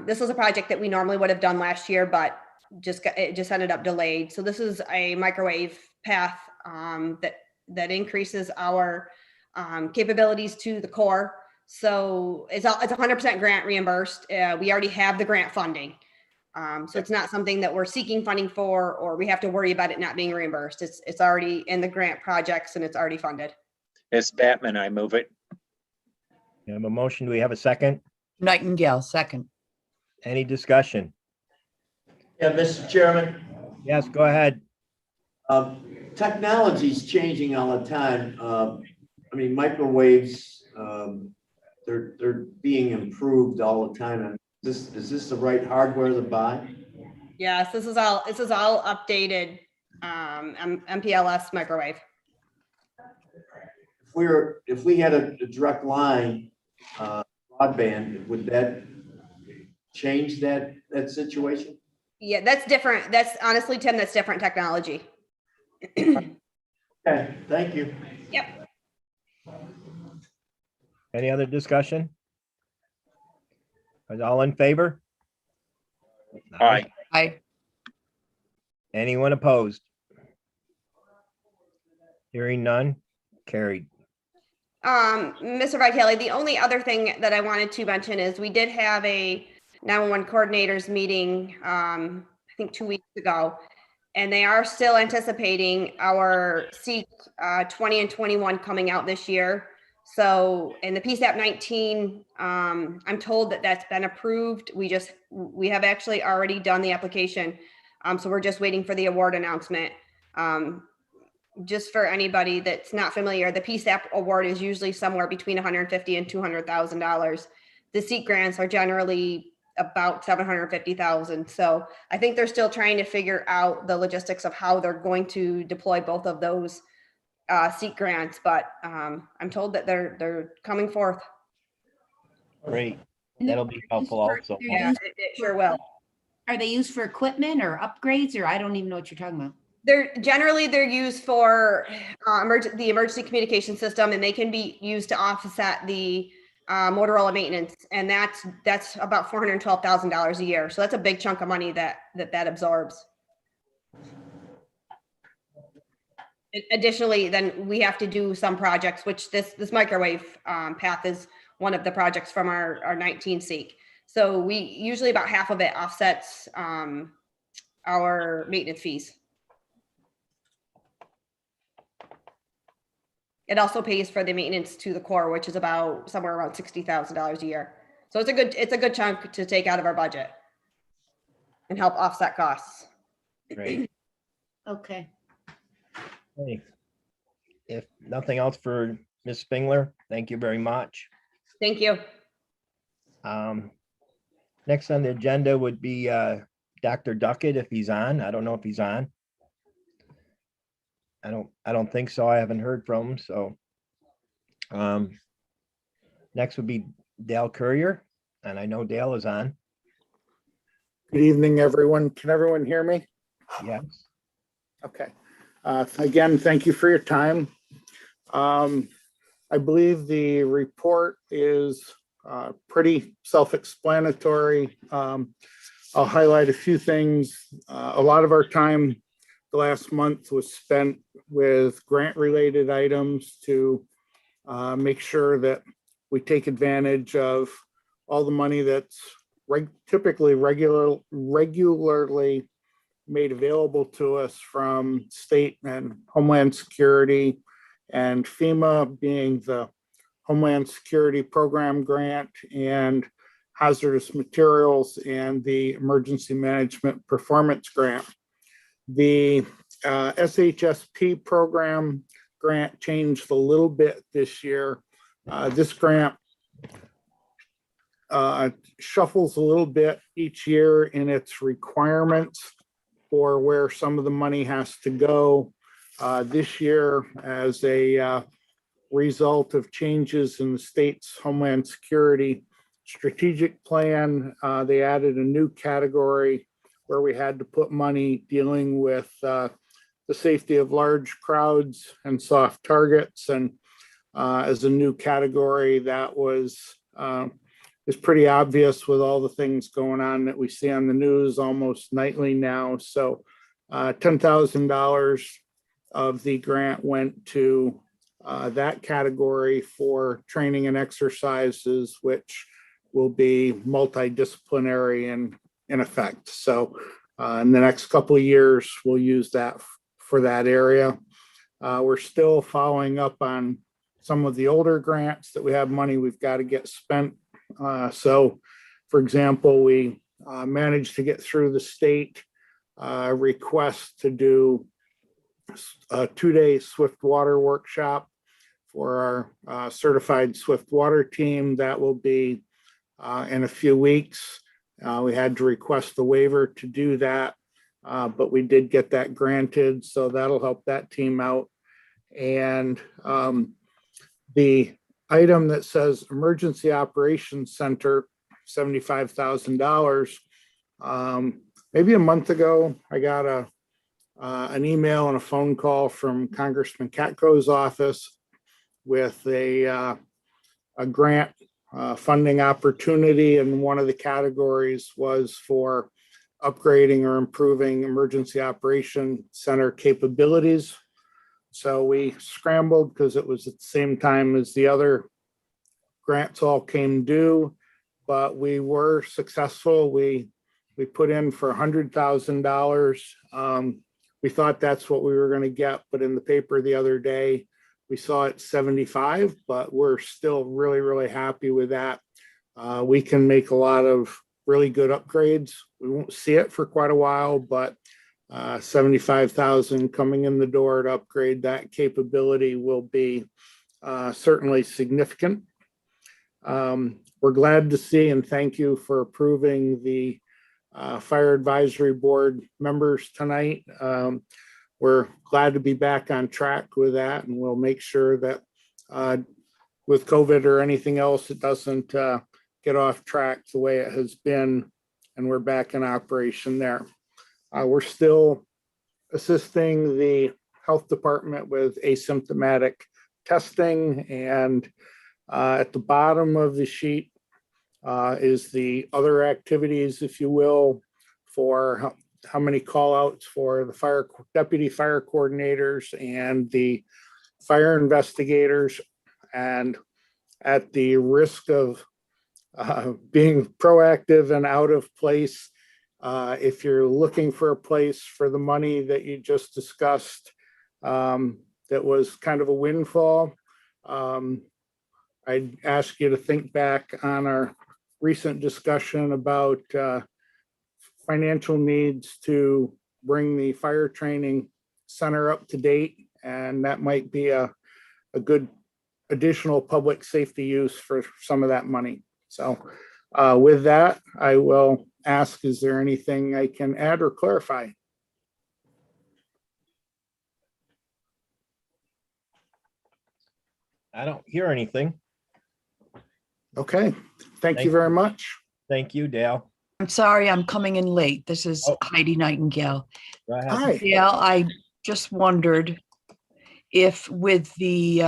This was a project that we normally would have done last year, but it just ended up delayed. So this is a microwave path that increases our capabilities to the core. So it's 100% grant reimbursed. We already have the grant funding. So it's not something that we're seeking funding for, or we have to worry about it not being reimbursed. It's already in the grant projects and it's already funded. As Batman, I move it. We have a motion. Do we have a second? Nightingale, second. Any discussion? Yeah, Mr. Chairman, Yes, go ahead. technology's changing all the time. I mean, microwaves, they're being improved all the time. And is this the right hardware to buy? Yes, this is all updated MPLS microwave. If we had a direct line, broadband, would that change that situation? Yeah, that's different. That's honestly, Tim, that's different technology. Okay, thank you. Yep. Any other discussion? Is all in favor? Aye. Aye. Anyone opposed? Hearing none, carried. Mr. Vitale, the only other thing that I wanted to mention is we did have a 911 coordinators meeting, I think 2 weeks ago, and they are still anticipating our SEEK 20 and 21 coming out this year. So in the PSAP 19, I'm told that that's been approved. We have actually already done the application. So we're just waiting for the award announcement. Just for anybody that's not familiar, the PSAP award is usually somewhere between $150,000 and $200,000. The SEEK grants are generally about $750,000. So I think they're still trying to figure out the logistics of how they're going to deploy both of those SEEK grants, but I'm told that they're coming forth. Great. That'll be helpful also. Yeah, it sure will. Are they used for equipment or upgrades, or I don't even know what you're talking about? They're used for the emergency communication system, and they can be used to offset the Motorola maintenance, and that's about $412,000 a year. So that's a big chunk of money that absorbs. Additionally, then we have to do some projects, which this microwave path is one of the projects from our 19 SEEK. So we usually about half of it offsets our maintenance fees. It also pays for the maintenance to the core, which is about somewhere around $60,000 a year. So it's a good chunk to take out of our budget and help offset costs. Great. Okay. Okay. If nothing else for Ms. Spingler, thank you very much. Thank you. Next on the agenda would be Dr. Duckett, if he's on. I don't know if he's on. I don't think so. I haven't heard from him. So next would be Dale Courier, and I know Dale is on. Good evening, everyone. Can everyone hear me? Yes. Okay. Again, thank you for your time. I believe the report is pretty self-explanatory. I'll highlight a few things. A lot of our time the last month was spent with grant-related items to make sure that we take advantage of all the money that's typically regularly made available to us from state and Homeland Security, and FEMA being the Homeland Security Program Grant, and hazardous materials and the Emergency Management Performance Grant. The SHSP program grant changed a little bit this year. This grant shuffles a little bit each year in its requirements for where some of the money has to go. This year, as a result of changes in the state's Homeland Security strategic plan, they added a new category where we had to put money dealing with the safety of large crowds and soft targets. And as a new category that is pretty obvious with all the things going on that we see on the news almost nightly now. So $10,000 of the grant went to that category for training and exercises, which will be multidisciplinary in effect. So in the next couple of years, we'll use that for that area. We're still following up on some of the older grants that we have money we've got to get spent. So, for example, we managed to get through the state request to do a 2-day Swift Water workshop for our certified Swift Water team. That will be in a few weeks. We had to request the waiver to do that, but we did get that granted, so that'll help that team out. And the item that says Emergency Operations Center, $75,000. Maybe a month ago, I got an email and a phone call from Congressman Katko's office with a grant funding opportunity, and one of the categories was for upgrading or improving Emergency Operation Center capabilities. So we scrambled because it was at the same time as the other grants all came due, but we were successful. We put in for $100,000. We thought that's what we were going to get, but in the paper the other day, we saw it 75, but we're still really, really happy with that. We can make a lot of really good upgrades. We won't see it for quite a while, but 75,000 coming in the door to upgrade that capability will be certainly significant. We're glad to see and thank you for approving the Fire Advisory Board members tonight. We're glad to be back on track with that, and we'll make sure that with COVID or anything else, it doesn't get off track the way it has been, and we're back in operation there. We're still assisting the health department with asymptomatic testing, and at the bottom of the sheet is the other activities, if you will, for how many call outs for the deputy fire coordinators and the fire investigators. And at the risk of being proactive and out of place, if you're looking for a place for the money that you just discussed, that was kind of a windfall, I'd ask you to think back on our recent discussion about financial needs to bring the fire training center up to date, and that might be a good additional public safety use for some of that money. So with that, I will ask, is there anything I can add or clarify? I don't hear anything. Okay, thank you very much. Thank you, Dale. I'm sorry, I'm coming in late. This is Oh. Heidi Nightingale. Go ahead. Hi. Dale, I just wondered if with the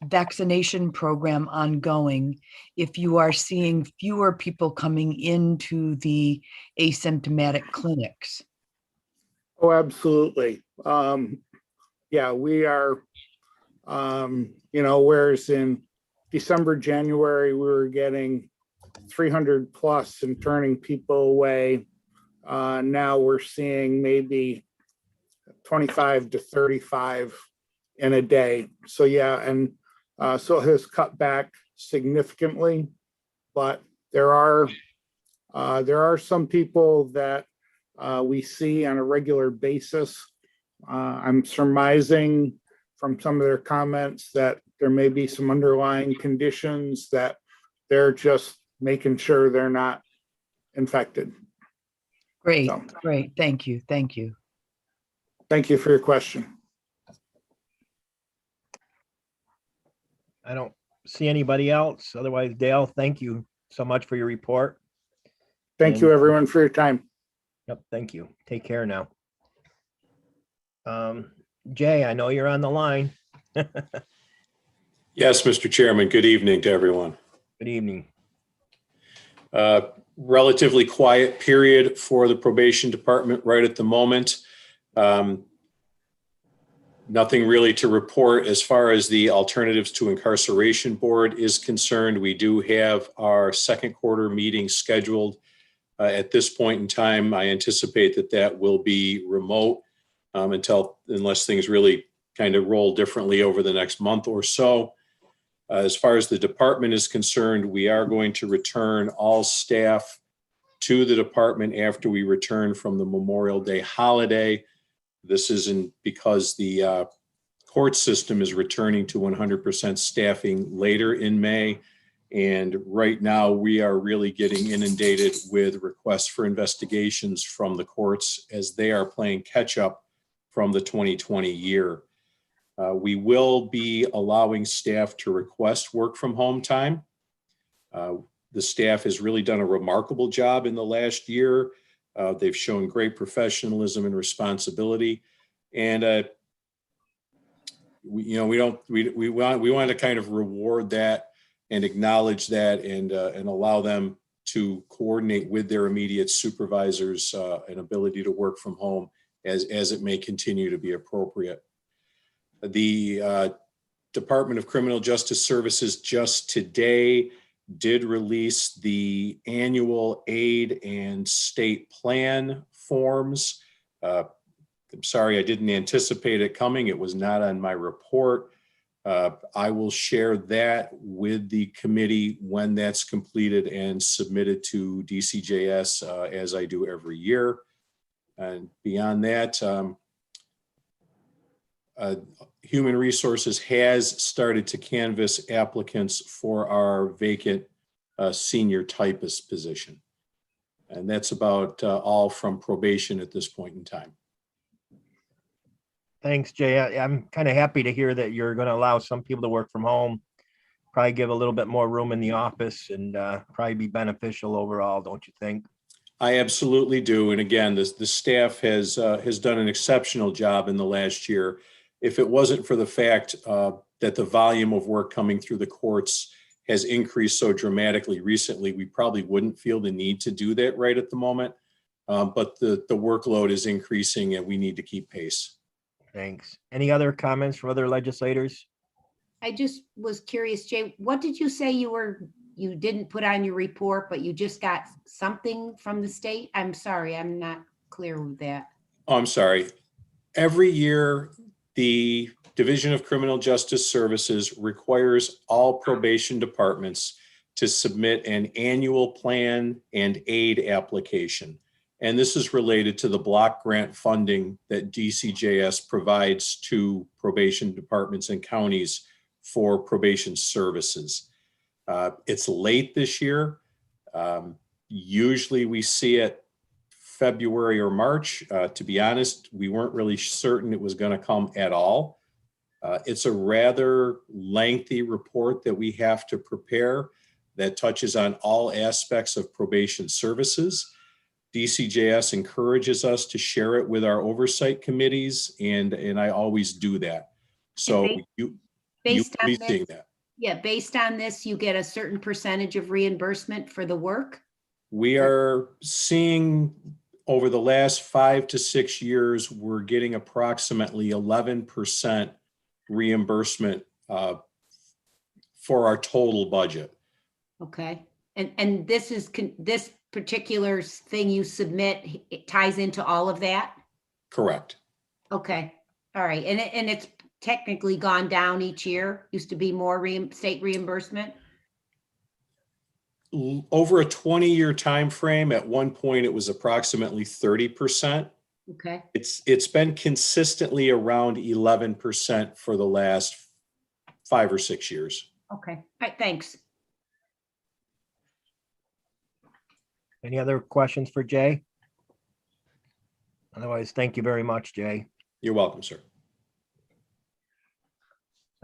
vaccination program ongoing, if you are seeing fewer people coming into the asymptomatic clinics. Oh, absolutely. Yeah, we are, whereas in December, January, we were getting 300 plus and turning people away. Now we're seeing maybe 25 to 35 in a day. So yeah, and so it has cut back significantly, but there are some people that we see on a regular basis. I'm surmising from some of their comments that there may be some underlying conditions that they're just making sure they're not infected. Great, So. great. Thank you. Thank you. Thank you for your question. I don't see anybody else. Otherwise, Dale, thank you so much for your report. Thank you, everyone, for your time. Yep, thank you. Take care now. Jay, I know you're on the line. Yes, Mr. Chairman, good evening to everyone. Good evening. Relatively quiet period for the probation department right at the moment. Nothing really to report as far as the Alternatives to Incarceration Board is concerned. We do have our second quarter meeting scheduled. At this point in time, I anticipate that that will be remote unless things really kind of roll differently over the next month or so. As far as the department is concerned, we are going to return all staff to the department after we return from the Memorial Day holiday. This isn't because the court system is returning to 100% staffing later in May. And right now we are really getting inundated with requests for investigations from the courts as they are playing catch up from the 2020 year. We will be allowing staff to request work from home time. The staff has really done a remarkable job in the last year. They've shown great professionalism and responsibility, and we want to kind of reward that and acknowledge that, and allow them to coordinate with their immediate supervisors an ability to work from home as it may continue to be appropriate. The Department of Criminal Justice Services just today did release the annual aid and state plan forms. I'm sorry, I didn't anticipate it coming. It was not on my report. I will share that with the committee when that's completed and submitted to DCJS as I do every year. And beyond that, Human Resources has started to canvass applicants for our vacant senior typist position. And that's about all from probation at this point in time. Thanks, Jay. I'm kind of happy to hear that you're going to allow some people to work from home, probably give a little bit more room in the office, and probably be beneficial overall, don't you think? I absolutely do. And again, the staff has done an exceptional job in the last year. If it wasn't for the fact that the volume of work coming through the courts has increased so dramatically recently, we probably wouldn't feel the need to do that right at the moment. But the workload is increasing and we need to keep pace. Thanks. Any other comments from other legislators? I just was curious, Jay, what did you say you didn't put on your report, but you just got something from the state? I'm sorry, I'm not clear with that. Oh, I'm sorry. Every year, the Division of Criminal Justice Services requires all probation departments to submit an annual plan and aid application. And this is related to the block grant funding that DCJS provides to probation departments and counties for probation services. It's late this year. Usually we see it February or March. To be honest, we weren't really certain it was going to come at all. It's a rather lengthy report that we have to prepare that touches on all aspects of probation services. DCJS encourages us to share it with our oversight committees, and I always do that. So you'll be seeing that. Yeah, based on this, you get a certain percentage of reimbursement for the work? We are seeing over the last 5 to 6 years, we're getting approximately 11% reimbursement for our total budget. Okay. And this is this particular thing you submit, it ties into all of that? Correct. Okay. All right. And it's technically gone down each year. Used to be more state reimbursement. Over a 20-year time frame, at one point it was approximately 30%. Okay. It's been consistently around 11% for the last 5 or 6 years. Okay. All right. Thanks. Any other questions for Jay? Otherwise, thank you very much, Jay. You're welcome, sir.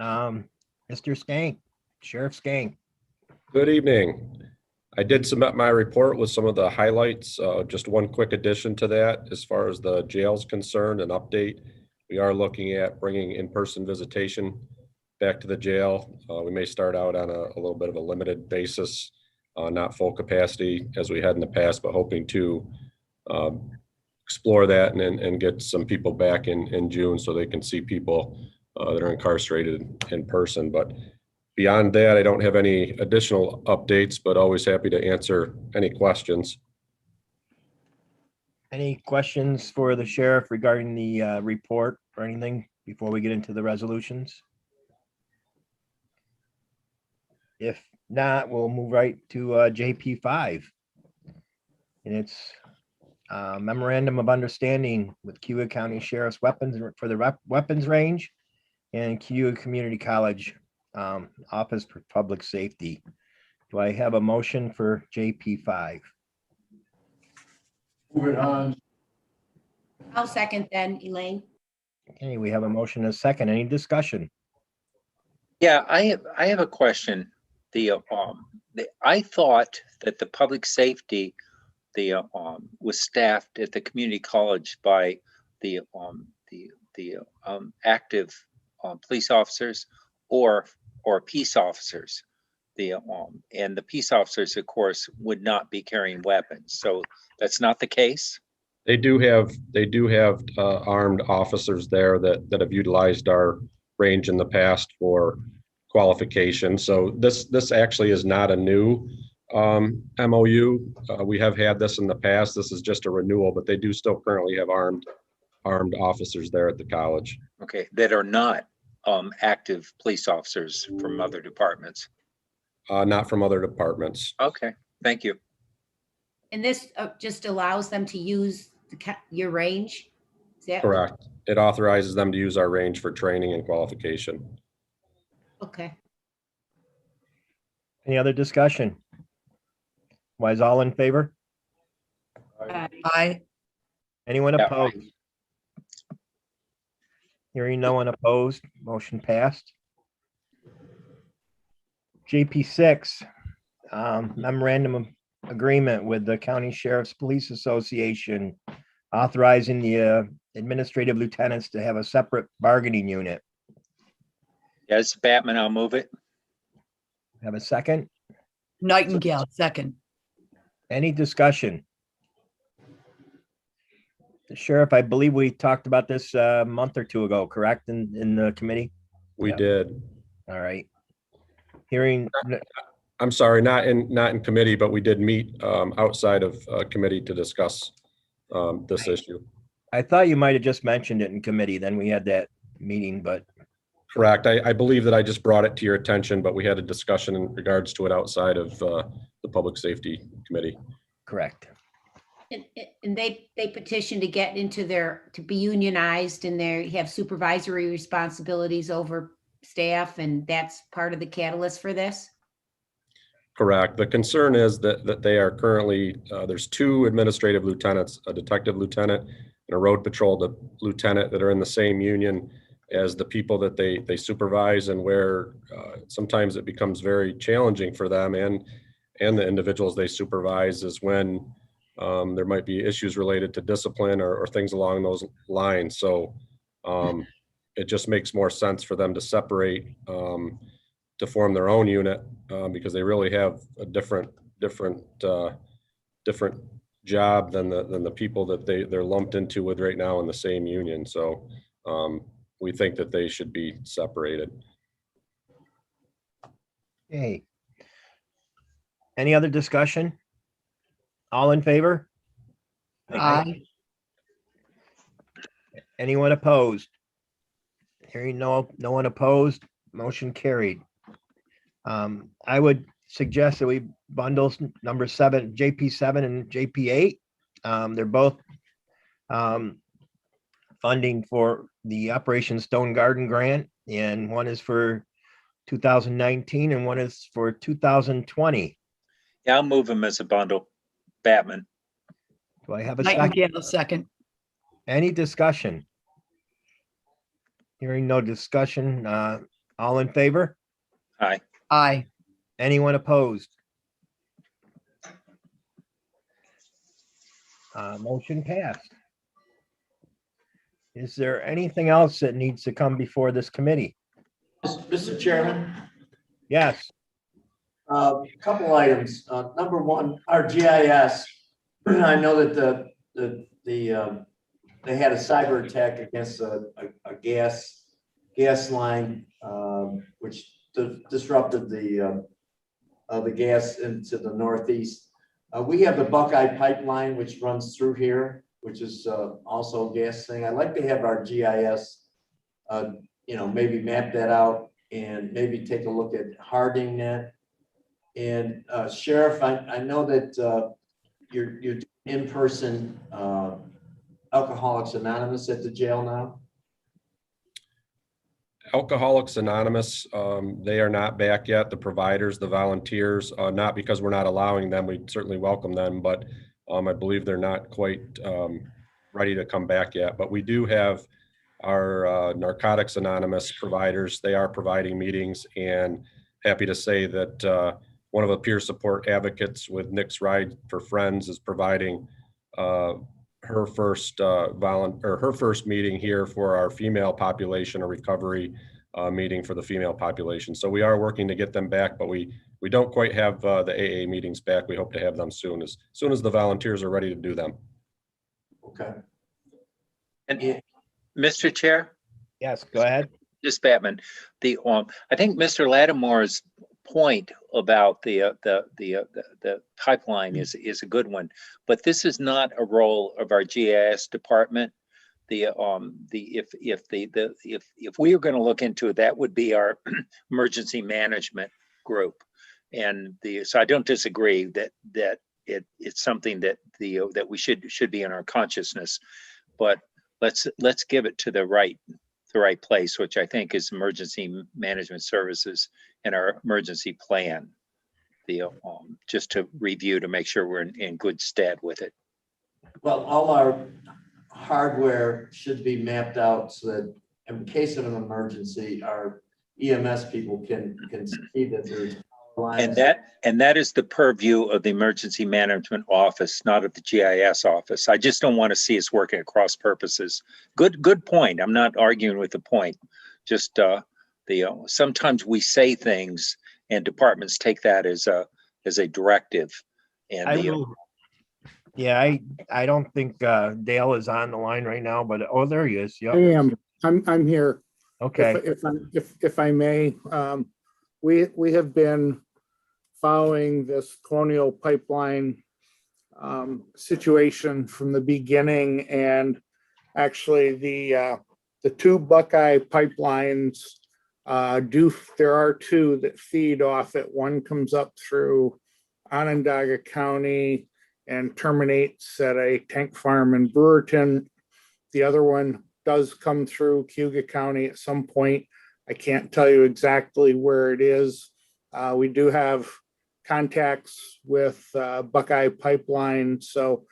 Mr. Skank, Sheriff Skank. Good evening. I did submit my report with some of the highlights. Just one quick addition to that, as far as the jail's concerned, an update. We are looking at bringing in-person visitation back to the jail. We may start out on a little bit of a limited basis, not full capacity as we had in the past, but hoping to explore that and get some people back in June so they can see people that are incarcerated in person. But beyond that, I don't have any additional updates, but always happy to answer any questions. Any questions for the sheriff regarding the report or anything before we get into the resolutions? If not, we'll move right to JP5. And it's memorandum of understanding with Cayuga County Sheriff's weapons for the weapons range and Cayuga Community College Office for Public Safety. Do I have a motion for JP5? Move it on. I'll second then, Elaine. Okay, we have a motion and a second. Any discussion? Yeah, I have a question. I thought that the public safety, was staffed at the community college by the active police officers or peace officers. And the peace officers, of course, would not be carrying weapons. So that's not the case. They do have armed officers there that have utilized our range in the past for qualification. So this actually is not a new MOU. We have had this in the past. This is just a renewal, but they do still currently have armed officers there at the college. Okay, that are not active police officers from other departments. Not from other departments. Okay, thank you. And this just allows them to use your range? Is that Correct. It authorizes them to use our range for training and qualification. Okay. Any other discussion? Why is all in favor? Aye. Anyone Yeah. opposed? Hearing no one opposed, motion passed. JP6, memorandum of agreement with the County Sheriff's Police Association, authorizing the administrative lieutenants to have a separate bargaining unit. Yes, Batman, I'll move it. Have a second? Nightingale, second. Any discussion? The sheriff, I believe we talked about this a month or two ago, correct, in the committee? We Yeah. did. All right. Hearing, I'm sorry, not in committee, but we did meet outside of committee to discuss this issue. I thought you might have just mentioned it in committee, then we had that meeting, but Correct. I believe that I just brought it to your attention, but we had a discussion in regards to it outside of the Public Safety Committee. correct. And they petitioned to get into to be unionized, and they have supervisory responsibilities over staff, and that's part of the catalyst for this? Correct. The concern is that they are currently, there's two administrative lieutenants, a detective lieutenant and a road patrol lieutenant that are in the same union as the people that they supervise, and where sometimes it becomes very challenging for them and the individuals they supervise is when there might be issues related to discipline or things along those lines. So it just makes more sense for them to separate to form their own unit because they really have a different job than the people that they're lumped into with right now in the same union. So we think that they should be separated. Okay. Any other discussion? All in favor? Aye. Anyone opposed? Hearing no one opposed, motion carried. I would suggest that we bundle number 7, JP7 and JP8. They're both funding for the Operation Stone Garden grant, and one is for 2019 and one is for 2020. Yeah, I'll move them as a bundle. Batman. Do I have a second? Nightingale, second. Any discussion? Hearing no discussion, all in favor? Aye. Aye. Anyone opposed? Motion passed. Is there anything else that needs to come before this committee? Mr. Chairman, Yes, a couple items. Number one, our GIS. I know that they had a cyber attack against a gas line, which disrupted the gas into the northeast. We have the Buckeye pipeline, which runs through here, which is also a gas thing. I'd like to have our GIS, maybe map that out and maybe take a look at hardening that. And Sheriff, I know that you're doing in-person Alcoholics Anonymous at the jail now. Alcoholics Anonymous, they are not back yet. The providers, the volunteers, not because we're not allowing them. We certainly welcome them, but I believe they're not quite ready to come back yet. But we do have our Narcotics Anonymous providers. They are providing meetings, and happy to say that one of the peer support advocates with Nick's Ride for Friends is providing her first her first meeting here for our female population, a recovery meeting for the female population. So we are working to get them back, but we don't quite have the AA meetings back. We hope to have them soon as the volunteers are ready to do them. Okay. And Mr. Chair, yes, go ahead. just Batman, I think Mr. Lattimore's point about the pipeline is a good one, but this is not a role of our GIS department. If we are going to look into it, that would be our emergency management group, and so I don't disagree that it's something that that we should be in our consciousness, but let's give it to the right place, which I think is emergency management services and our emergency plan, just to review to make sure we're in good stead with it. Well, all our hardware should be mapped out so that in case of an emergency, our EMS people can see that there's lines. And that is the purview of the emergency management office, not of the GIS office. I just don't want to see us working at cross purposes. Good point. I'm not arguing with the point. Just sometimes we say things and departments take that as a directive. And I don't think Dale is on the line right now, but there he is. Yep. I am. I'm here. Okay. If I may, we have been following this Colonial Pipeline situation from the beginning, and actually the two Buckeye pipelines there are two that feed off it. One comes up through Onondaga County and terminates at a tank farm in Brewerton. The other one does come through Cayuga County at some point. I can't tell you exactly where it is. We do have contacts with Buckeye Pipeline. So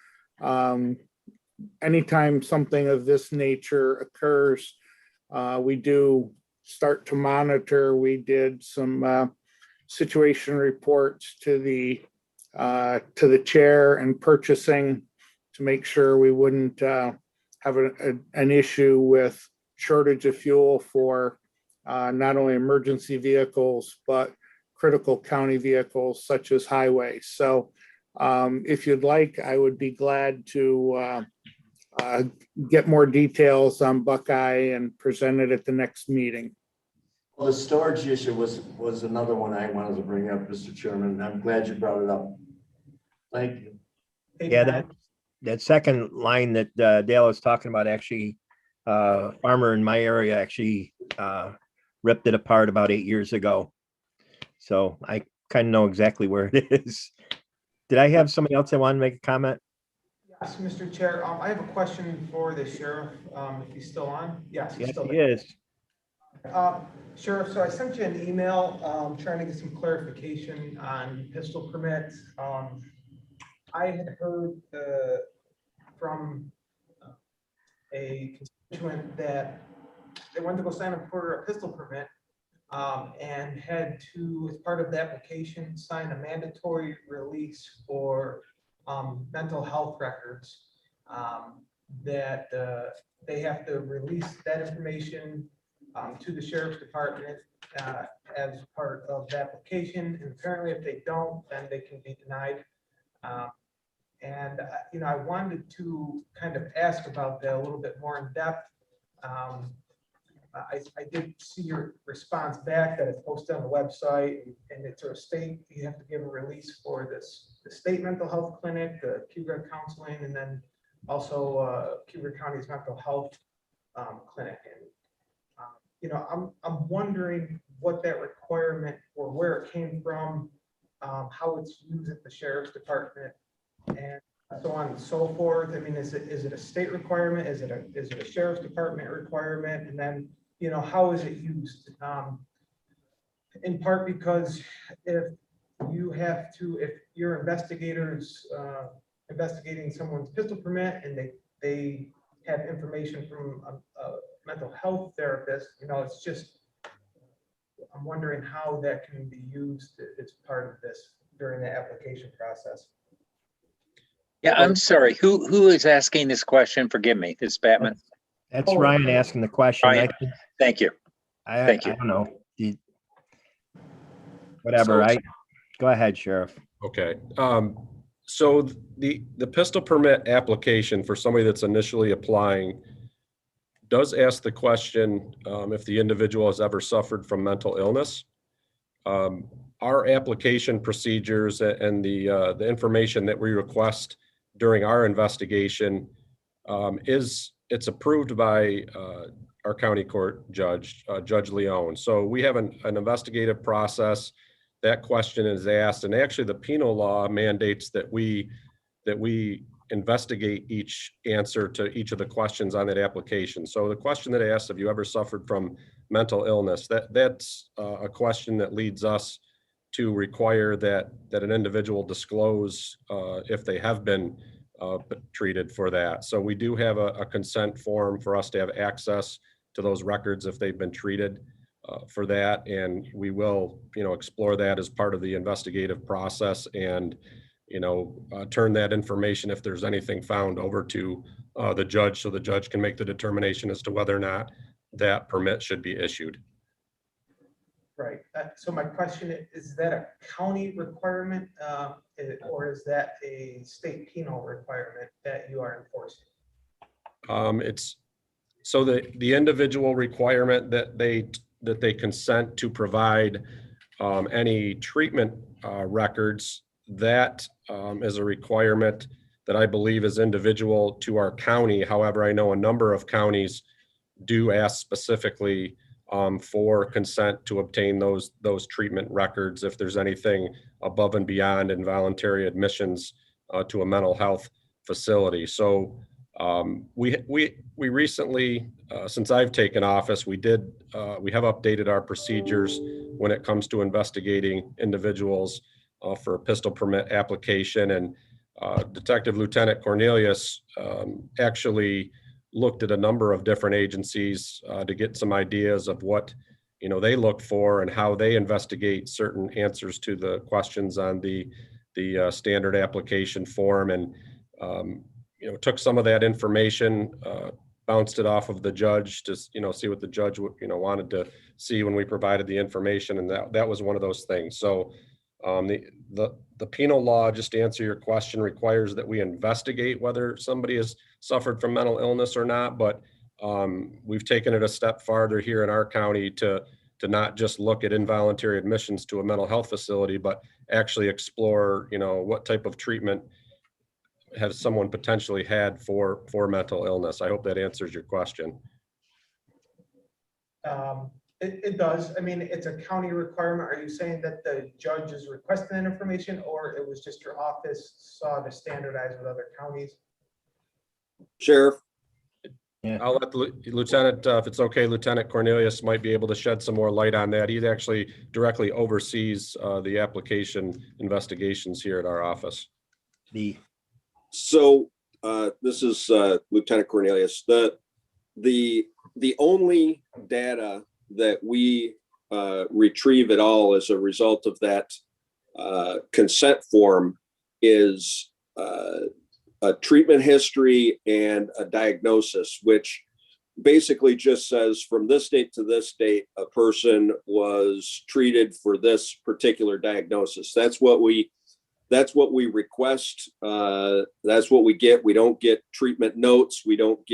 anytime something of this nature occurs, we do start to monitor. We did some situation reports to the chair and purchasing to make sure we wouldn't have an issue with shortage of fuel for not only emergency vehicles, but critical county vehicles such as highways. So if you'd like, I would be glad to get more details on Buckeye and present it at the next meeting. Well, the storage issue was another one I wanted to bring up, Mr. Chairman. I'm glad you brought it up. Thank you. Yeah, that second line that Dale is talking about, actually, farmer in my area actually ripped it apart about 8 years ago. So I kind of know exactly where it is. Did I have somebody else that wanted to make a comment? Yes, Mr. Chair, I have a question for the sheriff, if he's still on. Yes, he's Yes, still he there. is. Sheriff, so I sent you an email trying to get some clarification on pistol permits. I had heard from a constituent that they wanted to go sign up for a pistol permit and had to, as part of the application, sign a mandatory release for mental health records. that they have to release that information to the sheriff's department as part of the application. And apparently if they don't, then they can be denied. And, I wanted to kind of ask about that a little bit more in depth. I did see your response back that it's posted on the website, and it's a state, you have to give a release for the state mental health clinic, the Cayuga counseling, and then also Cayuga County's mental health clinic. And, I'm wondering what that requirement or where it came from, how it's used at the sheriff's department, and so on and so forth. I mean, is it a state requirement? Is it a sheriff's department requirement? And then, how is it used? In part because if your investigators investigating someone's pistol permit and they have information from a mental health therapist, it's just, I'm wondering how that can be used as part of this during the application process. Yeah, I'm sorry. Who is asking this question? Forgive me. It's Batman. That's Ryan asking the question. Ryan, thank you. Thank you. I don't know. Whatever. Go ahead, Sheriff. Okay. So the pistol permit application for somebody that's initially applying does ask the question if the individual has ever suffered from mental illness. Our application procedures and the information that we request during our investigation it's approved by our county court judge, Judge Leone. So we have an investigative process. That question is asked, and actually the penal law mandates that we investigate each answer to each of the questions on that application. So the question that asks, have you ever suffered from mental illness? That's a question that leads us to require that an individual disclose if they have been treated for that. So we do have a consent form for us to have access to those records if they've been treated for that, and we will, explore that as part of the investigative process and, turn that information, if there's anything found, over to the judge, so the judge can make the determination as to whether or not that permit should be issued. Right. So my question is that a county requirement or is that a state penal requirement that you are enforcing? It's so the individual requirement that they consent to provide any treatment records, that is a requirement that I believe is individual to our county. However, I know a number of counties do ask specifically for consent to obtain those treatment records if there's anything above and beyond involuntary admissions to a mental health facility. So we recently, since I've taken office, we have updated our procedures when it comes to investigating individuals for a pistol permit application. And Detective Lieutenant Cornelius actually looked at a number of different agencies to get some ideas of what they look for and how they investigate certain answers to the questions on the standard application form, and took some of that information, bounced it off of the judge to see what the judge wanted to see when we provided the information, and that was one of those things. So the penal law, just to answer your question, requires that we investigate whether somebody has suffered from mental illness or not, but we've taken it a step farther here in our county to not just look at involuntary admissions to a mental health facility, but actually explore what type of treatment has someone potentially had for mental illness. I hope that answers your question. It does. I mean, it's a county requirement. Are you saying that the judge is requesting that information, or it was just your office saw to standardize with other counties? Sheriff? Yeah. I'll let the lieutenant, if it's okay, Lieutenant Cornelius might be able to shed some more light on that. He actually directly oversees the application investigations here at our office. So this is Lieutenant Cornelius. The only data that we retrieve at all as a result of that consent form is a treatment history and a diagnosis, which basically just says from this date to this date, a person was treated for this particular diagnosis. That's what we request. That's what we get. We don't get treatment notes. We don't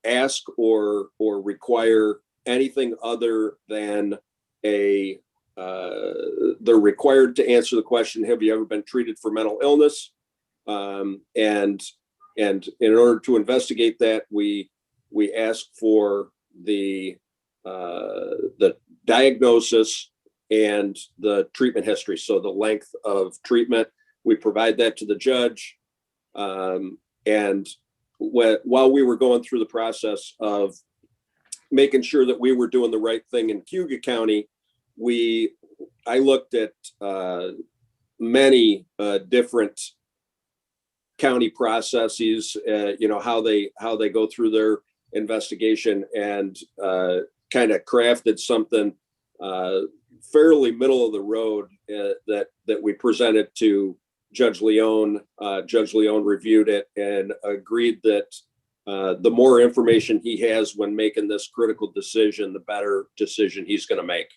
ask or require anything other than they're required to answer the question, have you ever been treated for mental illness? And in order to investigate that, we ask for the diagnosis and the treatment history. So the length of treatment, we provide that to the judge. And while we were going through the process of making sure that we were doing the right thing in Cayuga County, I looked at many different county processes, how they go through their investigation, and kind of crafted something fairly middle of the road that we presented to Judge Leone. Judge Leone reviewed it and agreed that the more information he has when making this critical decision, the better decision he's going to make.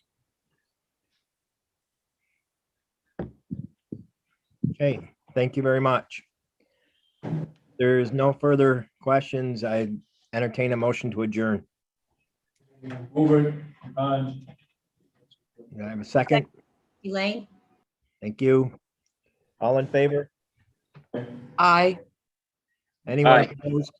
Okay, thank you very much. There's no further questions. I entertain a motion to adjourn. Move it. Do I have a second? Elaine? Thank you. All in favor? Aye. Anyone Aye. opposed?